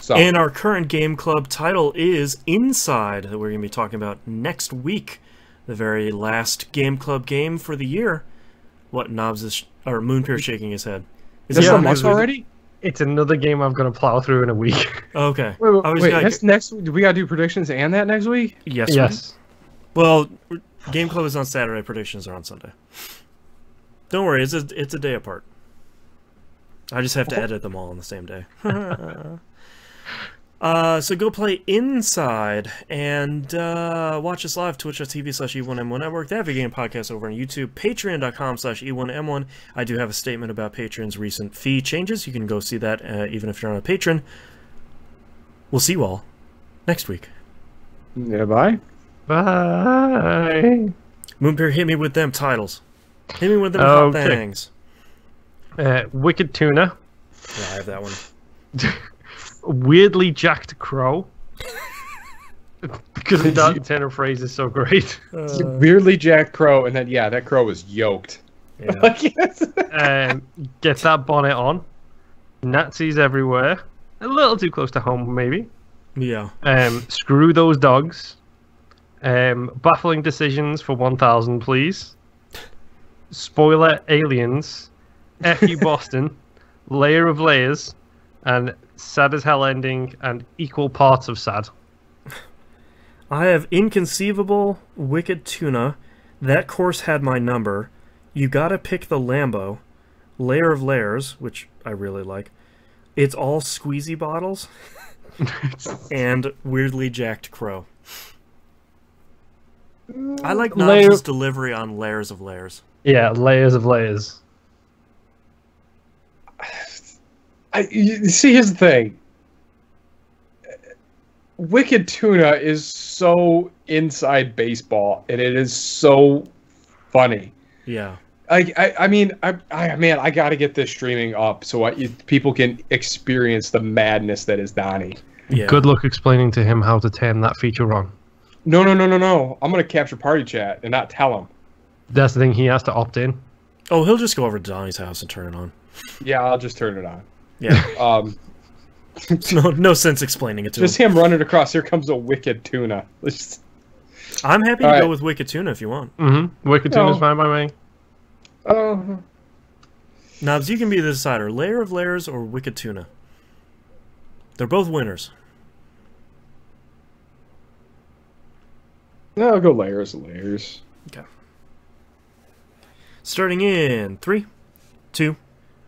So. And our current game club title is Inside, that we're going to be talking about next week. The very last game club game for the year. What, Knobs is... or Moonpear shaking his head. Is this a month already? It's another game I'm going to plow through in a week. Okay. Wait, that's next... Do we got to do predictions and that next week? Yes. Yes. Well, game club is on Saturday, predictions are on Sunday. Don't worry, it's a day apart. I just have to edit them all on the same day. So go play Inside and watch us live, twitch.tv/E1M1 Network, the Heavy Game Podcast over on YouTube, patreon.com/E1M1. I do have a statement about Patreon's recent fee changes. You can go see that even if you're not a patron. We'll see you all next week. Yeah, bye. Bye. Moonpear, hit me with them titles. Hit me with them hot things. Wicked Tuna. Yeah, I have that one. Weirdly Jacked Crow. Because the tenor phrase is so great. Weirdly Jacked Crow, and then, yeah, that crow was yoked. Yeah. Get that bonnet on. Nazis everywhere. A little too close to home, maybe. Yeah. Screw those dogs. Baffling decisions for 1,000, please. Spoiler aliens. F you Boston. Layer of layers. And sad as hell ending and equal parts of sad. I have Inconceivable, Wicked Tuna, That Course Had My Number, You Gotta Pick the Lambo, Layer of Layers, which I really like, It's All Squeezy Bottles, and Weirdly Jacked Crow. I like Knobs' delivery on Layers of Layers. Yeah, Layers of Layers. You see, here's the thing. Wicked Tuna is so inside baseball, and it is so funny. Yeah. I mean, I got to get this streaming up so people can experience the madness that is Donnie. Yeah. Good luck explaining to him how to turn that feature on. No. I'm going to capture party chat and not tell him. That's the thing, he has to opt in. Oh, he'll just go over to Donnie's house and turn it on. Yeah, I'll just turn it on. Yeah. No sense explaining it to him. Just him running across. Here comes a Wicked Tuna. I'm happy to go with Wicked Tuna if you want. Mm-hmm. Wicked Tuna's fine by me. Oh. Knobs, you can be the decider. Layer of Layers or Wicked Tuna. They're both winners. No, I'll go Layers of Layers. Okay. Starting in 3, 2,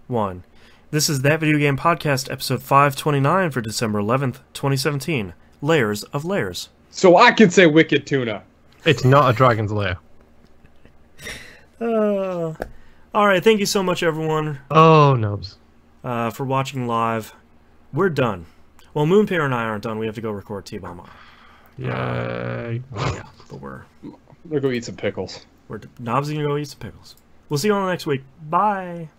1. This is That Video Game Podcast, episode 529 for December 11th, 2017. Layers of Layers. So I can say Wicked Tuna. It's not a dragon's lair. Alright, thank you so much, everyone. Oh, nubs. For watching live. We're done. Well, Moonpear and I aren't done. We have to go record T-Bomb. Yay. Yeah, but we're gonna go eat some pickles. Knobs gonna go eat some pickles. We'll see you all next week. Bye.